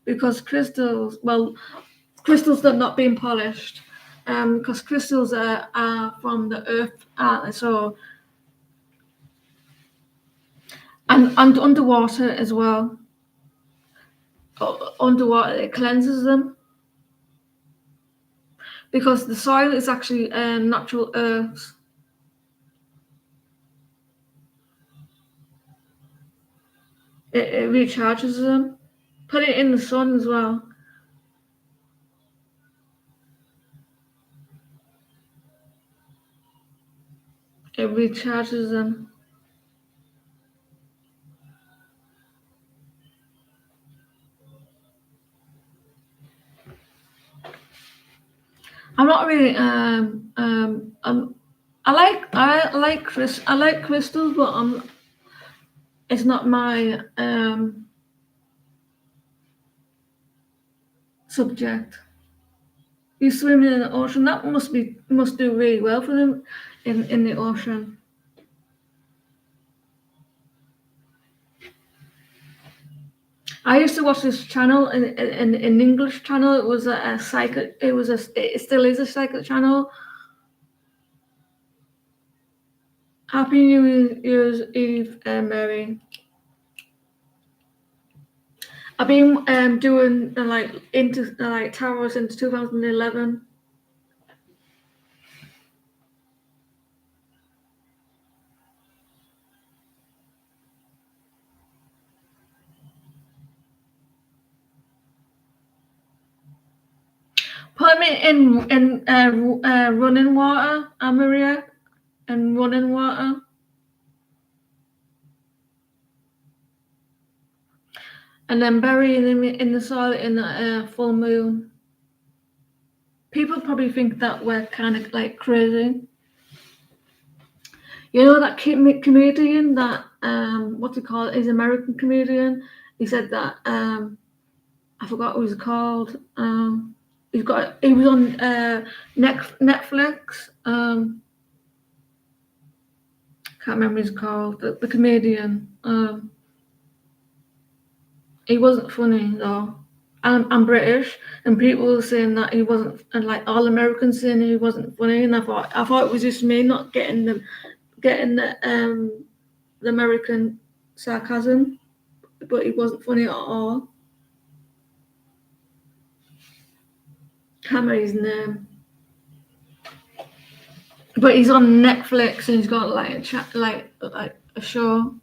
Speaker 1: because crystals. Well, crystals are not being polished. Because crystals are from the earth, so. And underwater as well. Underwater, it cleanses them because the soil is actually natural earths. It recharges them. Put it in the sun as well. It recharges them. I'm not really I like crystals, but it's not my subject. You swim in the ocean, that must do really well for them in the ocean. I used to watch this channel in English channel. It was a psychic. It still is a psychic channel. Happy New Year's Eve, Mary. I've been doing into tarot since 2011. Put me in running water, Maria, and running water. And then bury them in the soil in the full moon. People probably think that we're kind of like crazy. You know that comedian that what's it called? He's an American comedian. He said that I forgot what he's called. He was on Netflix. Can't remember what he's called. The comedian. He wasn't funny though. I'm British, and people were saying that he wasn't, and like all Americans saying he wasn't funny. And I thought it was just me not getting the American sarcasm, but he wasn't funny at all. Can't remember his name, but he's on Netflix and he's got like a show.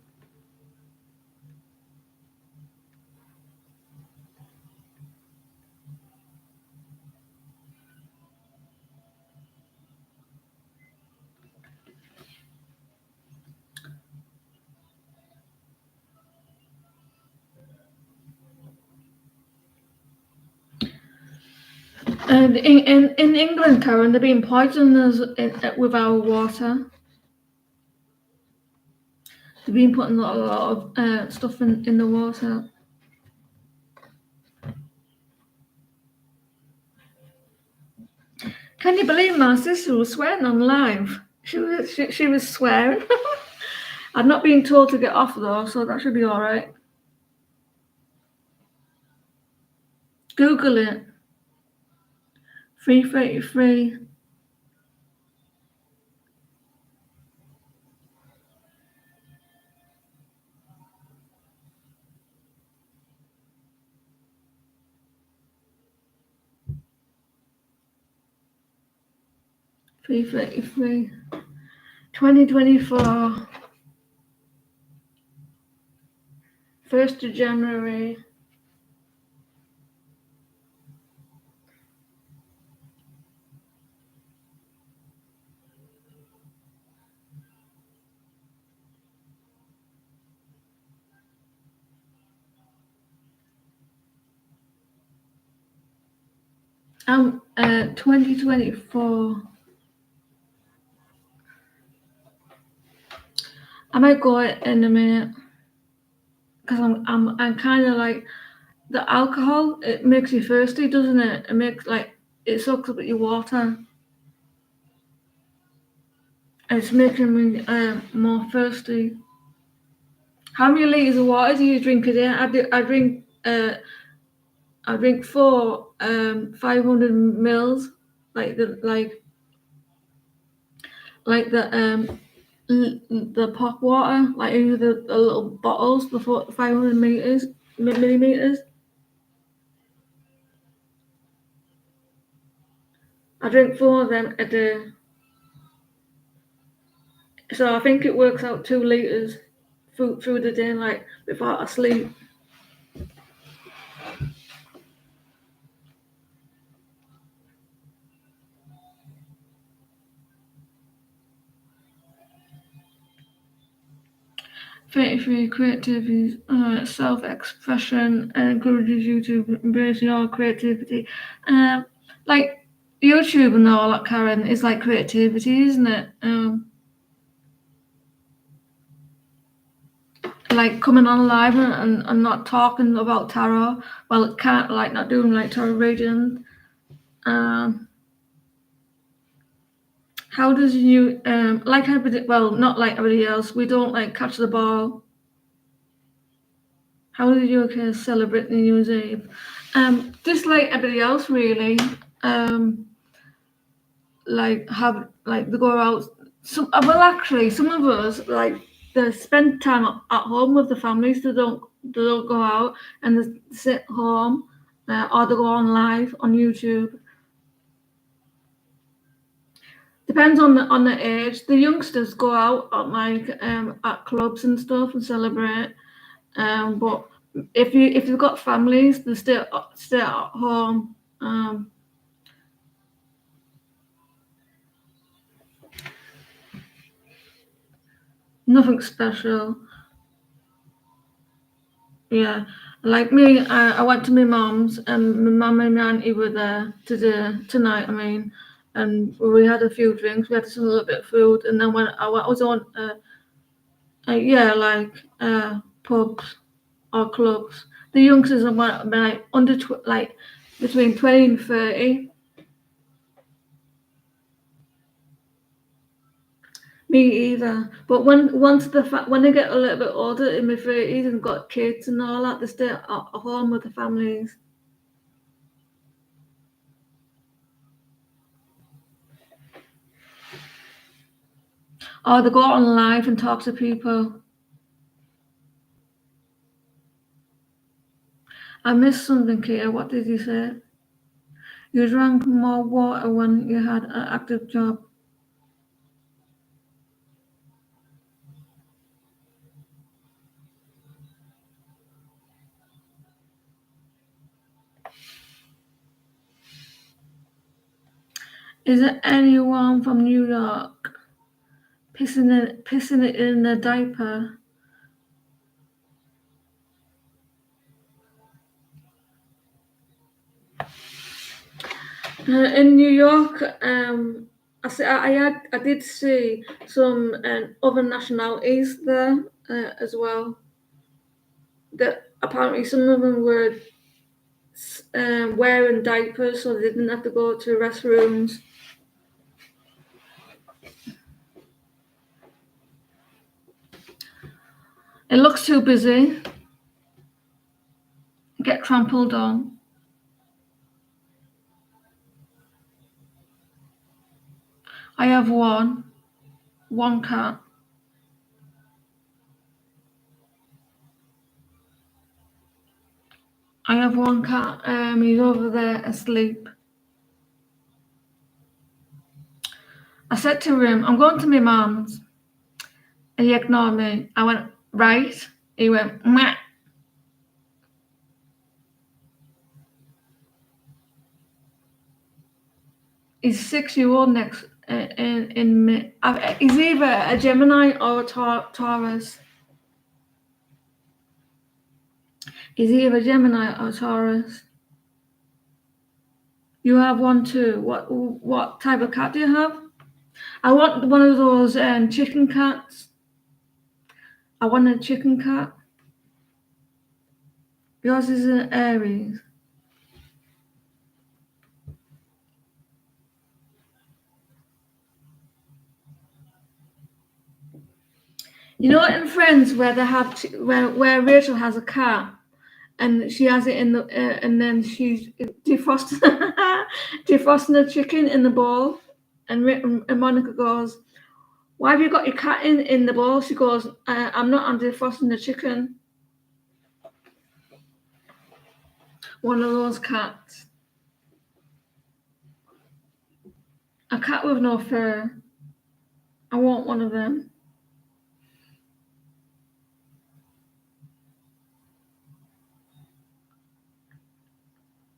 Speaker 1: And in England, Karen, they're being poisoning us with our water. They've been putting a lot of stuff in the water. Can you believe my sister was swearing on live? She was swearing. I've not been told to get off though, so that should be all right. Google it. 333. $333. 2024. 1st of January. I'm 2024. I might go in a minute because I'm kind of like the alcohol. It makes you thirsty, doesn't it? It makes like it soaks up your water. It's making me more thirsty. How many liters of water do you drink a day? I drink 500 mils, like the pop water, like in the little bottles, the 500 millimeters. I drink 4 of them a day. So I think it works out 2 liters through the day, like before I sleep. Creativity, self-expression, encourages you to embrace your creativity. Like YouTube and all that, Karen, is like creativity, isn't it? Like coming on live and not talking about tarot. Well, it can't, like, not doing like tarot reading. How does you like everybody? Well, not like everybody else. We don't like catch the ball. How do you celebrate the New Year's Eve? Just like everybody else, really. Like have like they go out. Well, actually, some of us like they spend time at home with the families. They don't go out and they sit home, or they go on live on YouTube. Depends on the age. The youngsters go out at clubs and stuff and celebrate. But if you've got families, they stay at home. Nothing special. Yeah, like me, I went to my mum's, and my mum and my auntie were there tonight. I mean, and we had a few drinks. We had a little bit of food, and then when I was on, pubs or clubs. The youngsters are like like between 20 and 30. Me either. But when they get a little bit older, in their 30s, and got kids and all that, they stay at home with the families. Or they go out on live and talk to people. I missed something, Kia. What did you say? You drank more water when you had an active job. Is there anyone from New York pissing it in a diaper? In New York, I did see some other nationalities there as well. That apparently some of them were wearing diapers, so they didn't have to go to restrooms. It looks too busy. Get trampled on. I have one cat. I have one cat. He's over there asleep. I said to him, I'm going to my mum's. And he ignored me. I went, right. He went, meh. He's 6-year-old next in me. He's either a Gemini or a Taurus. He's either Gemini or Taurus. You have one too. What type of cat do you have? I want one of those chicken cats. I want a chicken cat. Yours is an Aries. You know, in Friends where they have where Rachel has a cat and she has it in the and then she's defrosting defrosting the chicken in the bowl, and Monica goes, "Why have you got your cat in the bowl?" She goes, "I'm not. I'm defrosting the chicken." One of those cats. A cat with no fur. I want one of them.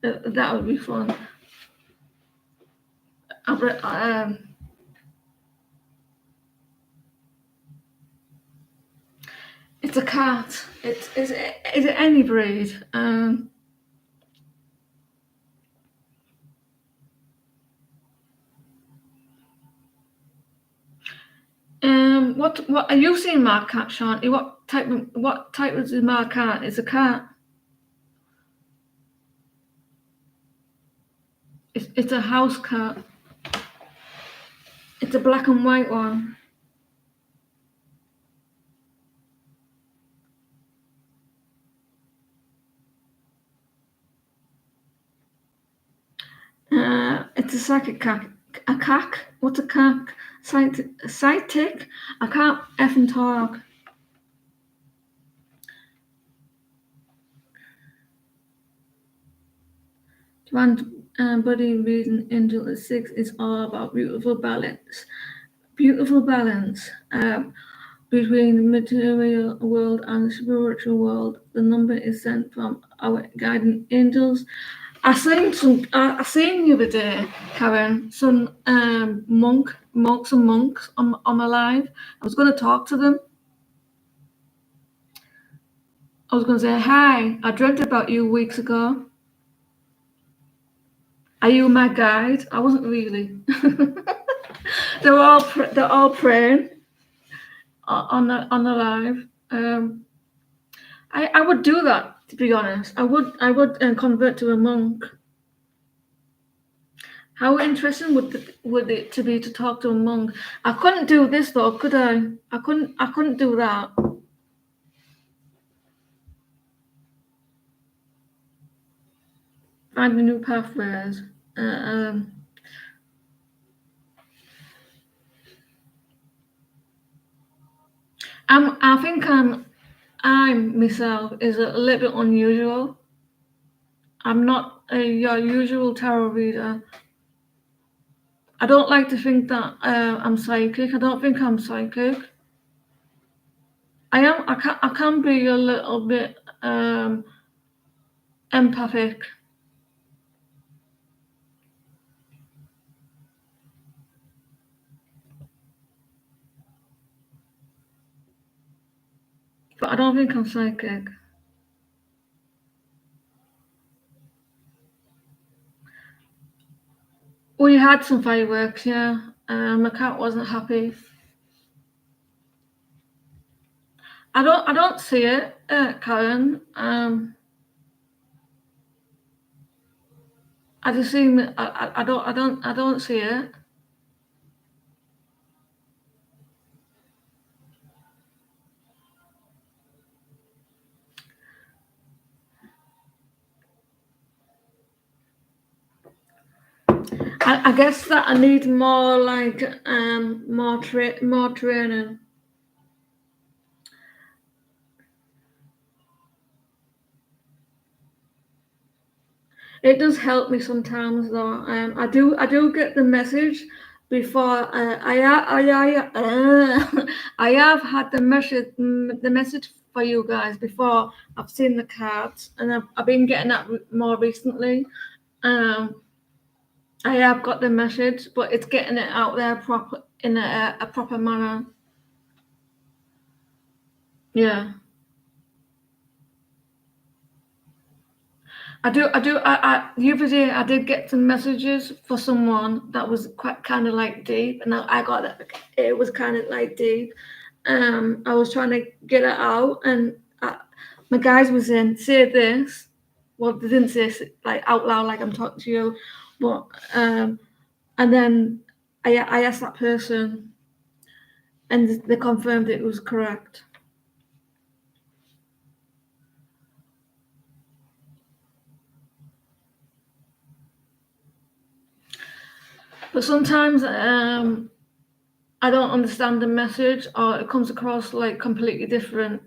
Speaker 1: That would be fun. It's a cat. Is it any breed? What are you seeing my cat, Shanti? What type is my cat? It's a cat. It's a house cat. It's a black and white one. It's a psychic cat. A cack? What's a cack? Psychic? I can't effing talk. One body reason into the 6 is all about beautiful balance. Beautiful balance between the material world and the spiritual world. The number is sent from our guiding angels. I seen the other day, Karen, some monks on my live. I was going to talk to them. I was going to say, "Hi, I dreamt about you weeks ago. Are you my guide?" I wasn't really. They're all praying on the live. I would do that, to be honest. I would convert to a monk. How interesting would it to be to talk to a monk? I couldn't do this though, could I? I couldn't do that. Find the new pathways. I think I'm myself is a little bit unusual. I'm not your usual tarot reader. I don't like to think that I'm psychic. I don't think I'm psychic. I can be a little bit empathic. But I don't think I'm psychic. We had some fireworks, yeah. My cat wasn't happy. I don't see it, Karen. I just see I don't see it. I guess that I need more like more training. It does help me sometimes though. I do get the message before I have had the message for you guys before I've seen the cards, and I've been getting that more recently. I have got the message, but it's getting it out there proper in a proper manner. Yeah. The other day I did get some messages for someone that was quite kind of like deep, and I got that it was kind of like deep, I was trying to get it out, and my guys was saying, say this. Well, they didn't say it, like out loud, like I'm talking to you, but and then I asked that person, and they confirmed it was correct. But sometimes I don't understand the message, or it comes across like completely different.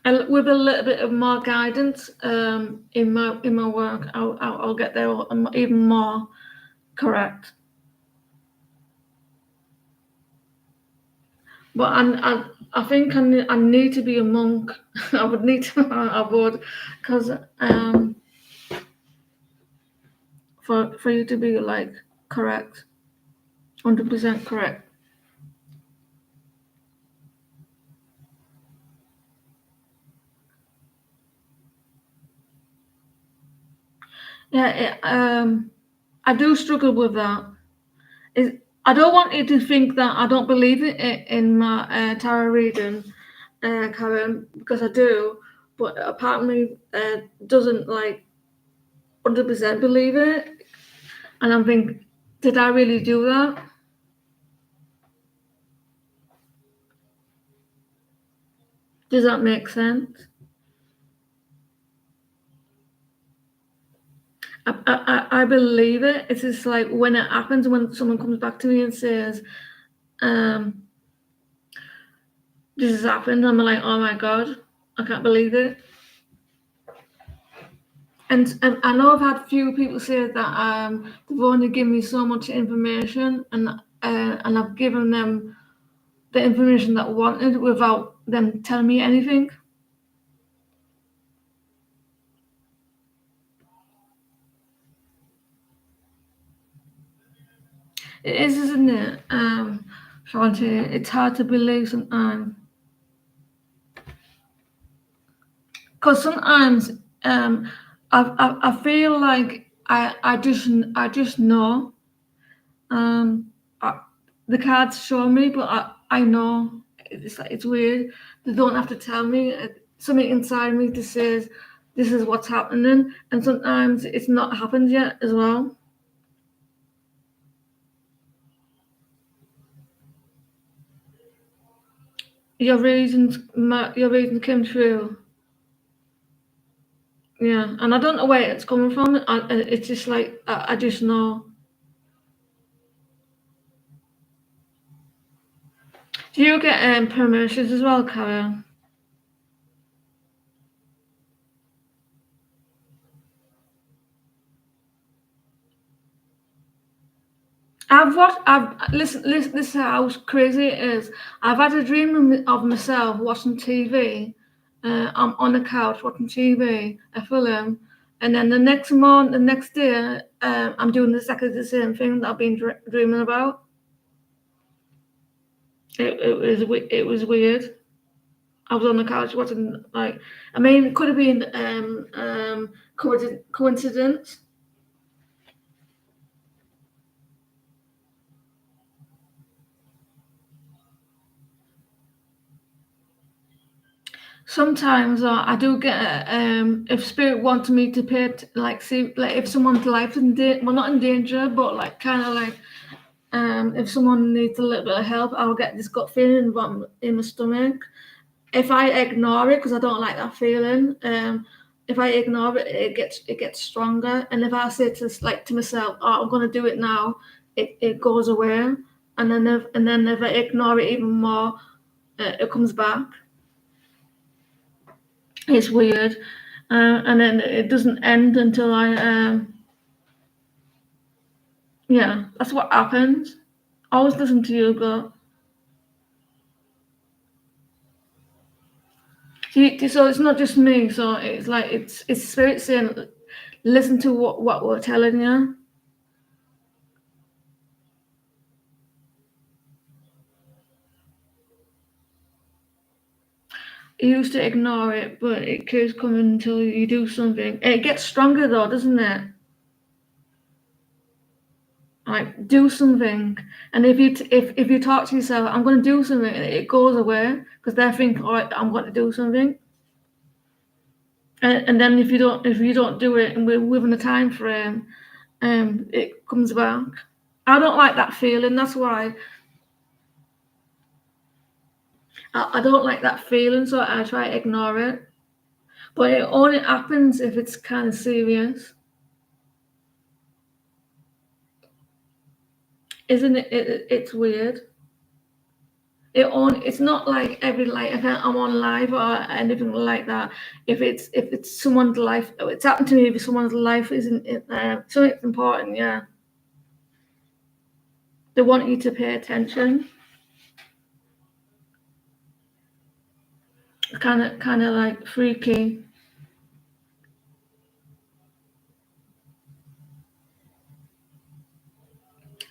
Speaker 1: With a little bit of more guidance in my work, I'll get there even more correct. But I think I need to be a monk. I would need to. I would, because for you to be like correct, 100% correct. Yeah, I do struggle with that. I don't want you to think that I don't believe it in my tarot reading, Karen, because I do. But a part of me doesn't like 100% believe it, and I'm thinking, did I really do that? Does that make sense? I believe it. It's just like when it happens, when someone comes back to me and says, this has happened, I'm like, oh my God, I can't believe it. And I know I've had few people say that they've only given me so much information, and I've given them the information that I wanted without them telling me anything. It is, isn't it? Shanti, it's hard to believe sometimes. Because sometimes I feel like I just know. The cards show me, but I know it's weird. They don't have to tell me. Something inside me that says this is what's happening, and sometimes it's not happened yet as well. Your reasons came true. Yeah, and I don't know where it's coming from. It's just like I just know. Do you get promotions as well, Karen? Listen, this is how crazy it is. I've had a dream of myself watching TV. I'm on the couch watching TV, a film, and then the next day, I'm doing exactly the same thing that I've been dreaming about. It was weird. I was on the couch watching, like, I mean, it could have been coincidence. Sometimes I do get if spirit wants me to pay see, like, if someone's life in danger, well, not in danger, but like kind of like if someone needs a little bit of help, I'll get this gut feeling in my stomach. If I ignore it because I don't like that feeling, if I ignore it, it gets stronger. And if I say to myself, "Oh, I'm gonna do it now," it goes away. And then if I ignore it even more, it comes back. It's weird, and then it doesn't end until yeah, that's what happens. Always listen to your gut. So it's not just me. So it's like it's spirit saying, listen to what we're telling you. You used to ignore it, but it keeps coming until you do something. It gets stronger though, doesn't it? like do something. And if you talk to yourself, I'm going to do something, it goes away because they think, all right, I'm going to do something. And then if you don't do it, and we're within a time frame, it comes back. I don't like that feeling. That's why I don't like that feeling. So I try to ignore it. But it only happens if it's kind of serious, isn't it? It's weird. It's not like every I'm on live or anything like that. If it's someone's life, it's happened to me. If someone's life isn't something important, yeah, they want you to pay attention. Kind of like freaky.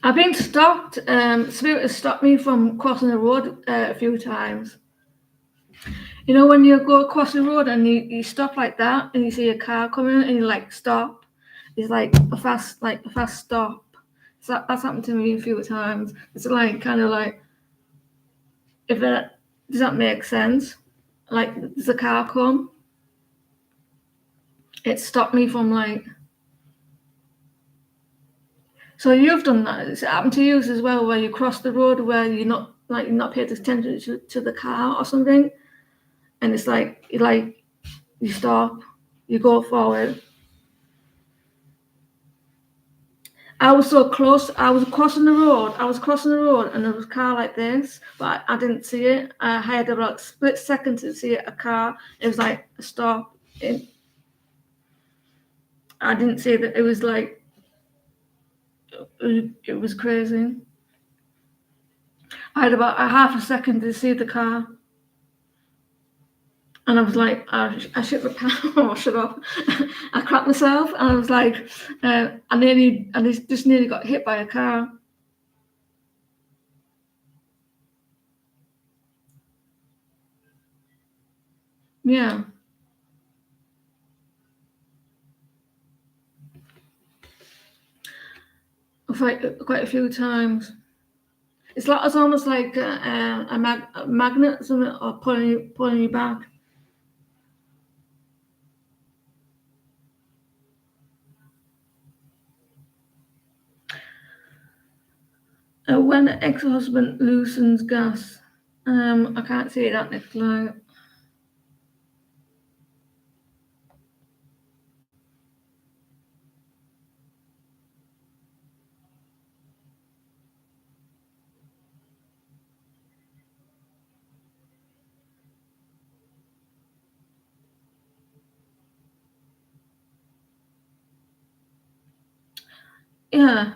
Speaker 1: I've been stopped. Spirit has stopped me from crossing the road a few times. You know, when you go across the road and you stop like that, and you see a car coming, and you like stop. It's like a fast stop. So that's happened to me a few times. It's like kind of like, does that make sense? Like, does a car come? It stopped me from like. So you've done that. It's happened to you as well, where you cross the road where you're not paying attention to the car or something, and it's like you stop, you go forward. I was so close. I was crossing the road, and there was a car like this, but I didn't see it. I had about a split second to see a car. It was like a stop. I didn't see that. It was like. It was crazy. I had about a half a second to see the car, and I was like, I shut the car. Oh, shut up! I cracked myself, and I was like, I just nearly got hit by a car. Yeah. Quite a few times. It's almost like a magnet, something, or pulling you back. When ex-husband loosens gas, I can't see that next slide. Yeah.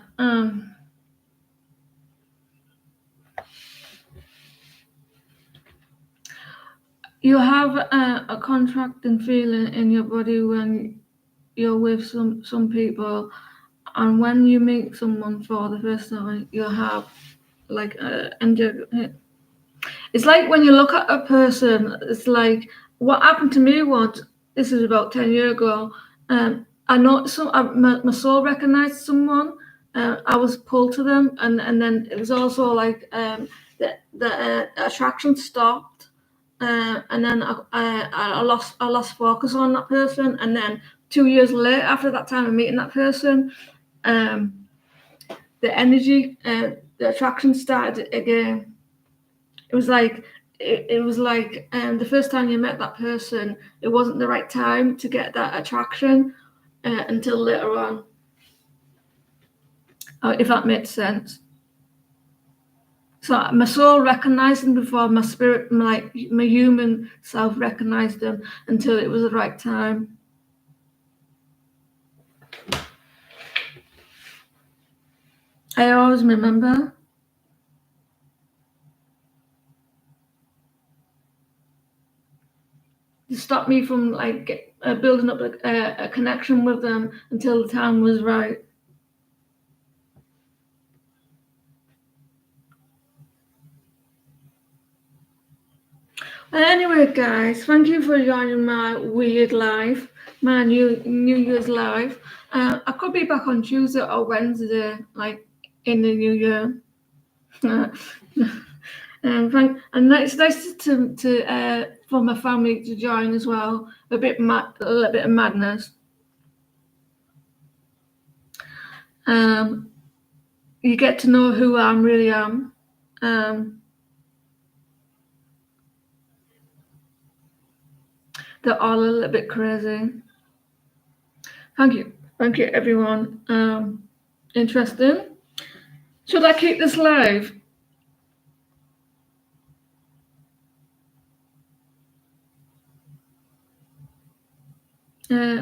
Speaker 1: You have a contracting feeling in your body when you're with some people, and when you meet someone for the first time, you have like it's like when you look at a person, it's like what happened to me once. This is about 10 years ago. I know my soul recognized someone. I was pulled to them, and then it was also like the attraction stopped, and then I lost focus on that person, and then 2 years later, after that time of meeting that person, the energy, the attraction started again. It was like the first time you met that person, it wasn't the right time to get that attraction until later on. If that makes sense. So my soul recognized them before my spirit, my human self recognized them until it was the right time. I always remember. To stop me from building up a connection with them until the time was right. Well, anyway, guys, thank you for joining my weird live, my New Year's live. I could be back on Tuesday or Wednesday, like in the new year. And it's nice to for my family to join as well. A little bit of madness. You get to know who I really am. They're all a little bit crazy. Thank you everyone. Interesting. Should I keep this live?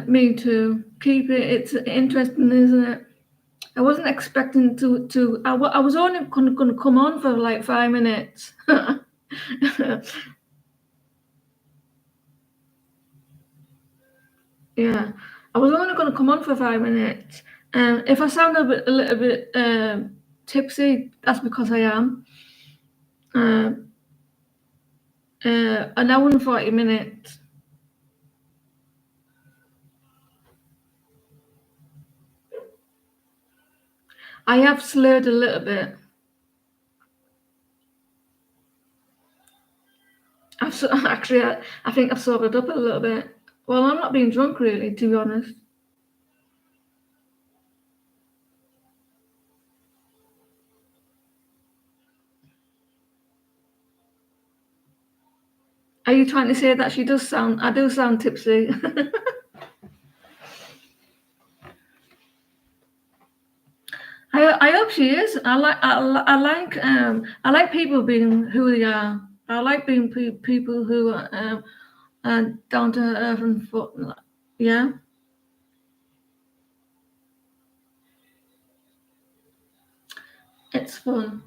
Speaker 1: Me too. Keep it. It's interesting, isn't it? I wasn't expecting to. I was only going to come on for like 5 minutes. Yeah, I was only going to come on for 5 minutes. If I sound a little bit tipsy, that's because I am. An hour and 40 minutes. I have slurred a little bit. I think I've sobered up a little bit. Well, I'm not being drunk really, to be honest. Are you trying to say that I do sound tipsy? I hope she is. I like people being who they are. I like being people who are down to earth and yeah. It's fun.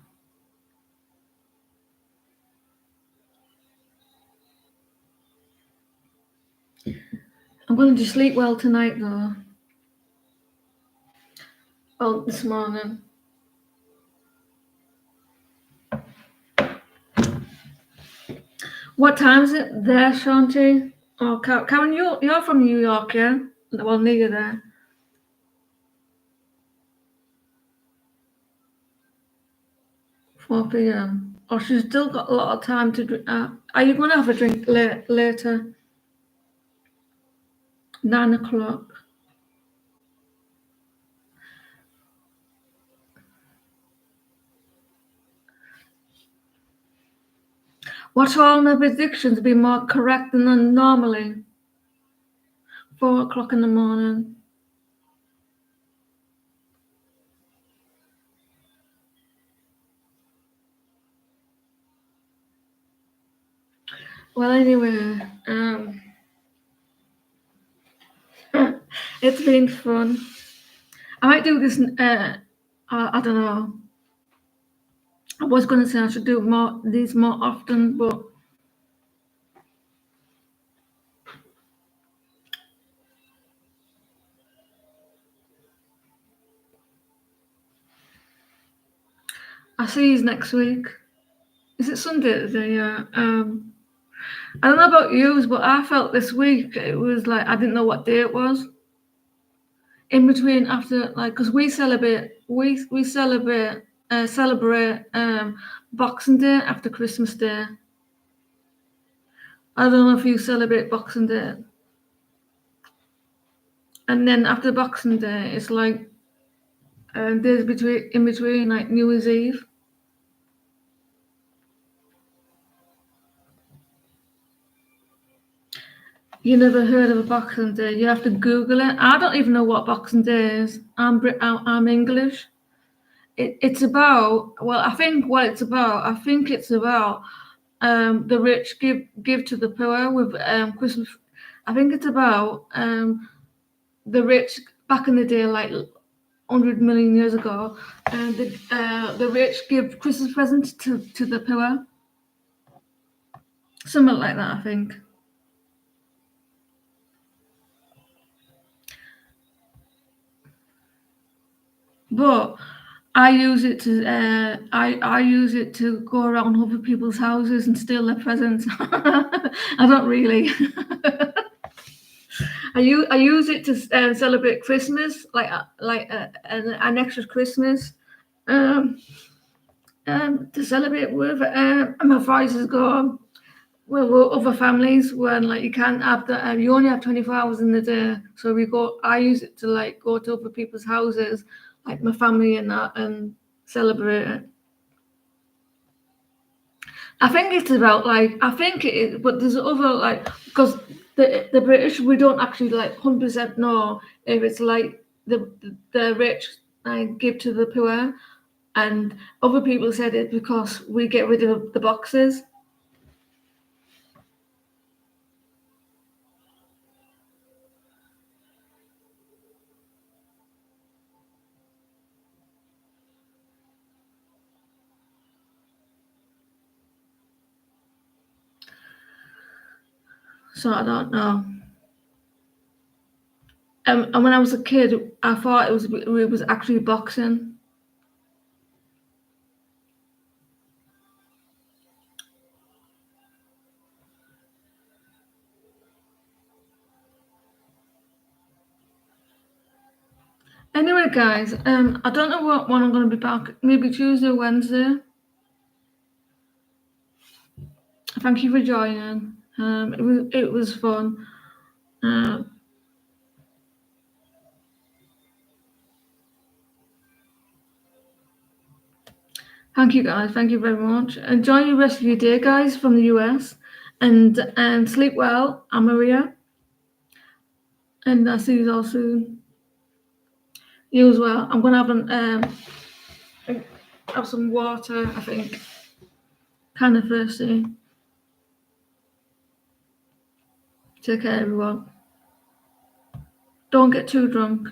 Speaker 1: I'm going to sleep well tonight, though. Well, this morning. What time is it there, Shanti? Oh, Karen, you're from New York, yeah? Well, near there. 4 p.m. Oh, she's still got a lot of time to drink. Are you going to have a drink later? 9 o'clock. What all my predictions be more correct than normally? 4 o'clock in the morning. Well, anyway, it's been fun. I might do this. I don't know. I was going to say I should do these more often, but I'll see you next week. Is it Sunday today? Yeah. I don't know about you, but I felt this week it was like I didn't know what day it was. In between, after because we celebrate Boxing Day after Christmas Day. I don't know if you celebrate Boxing Day. And then after Boxing Day, it's like days in between, like New Year's Eve. You never heard of a Boxing Day? You have to Google it. I don't even know what Boxing Day is. I'm English. It's about I think it's about the rich give to the poor with Christmas. I think it's about the rich back in the day, like 100 million years ago, and the rich give Christmas presents to the poor. Something like that, I think. But I use it to I use it to go around other people's houses and steal their presents. I don't really. I use it to celebrate Christmas, like an extra Christmas, to celebrate with. And my Fridays go with other families when like you can't have the you only have 24 hours in the day, so we go. I use it to like go to other people's houses, like my family and that, and celebrate it. I think it's about like I think it is, but there's other like because the British we don't actually like 100% know if it's like the rich like give to the poor, and other people said it because we get rid of the boxes. So I don't know. And when I was a kid, I thought it was actually boxing. Anyway, guys, I don't know what when I'm going to be back. Maybe Tuesday or Wednesday. Thank you for joining. It was fun. Thank you, guys. Thank you very much. Enjoy the rest of your day, guys, from the US, and sleep well. I'm Maria, and I'll see you all soon. You as well. I'm gonna have some water. I think. Kind of thirsty. Take care, everyone. Don't get too drunk.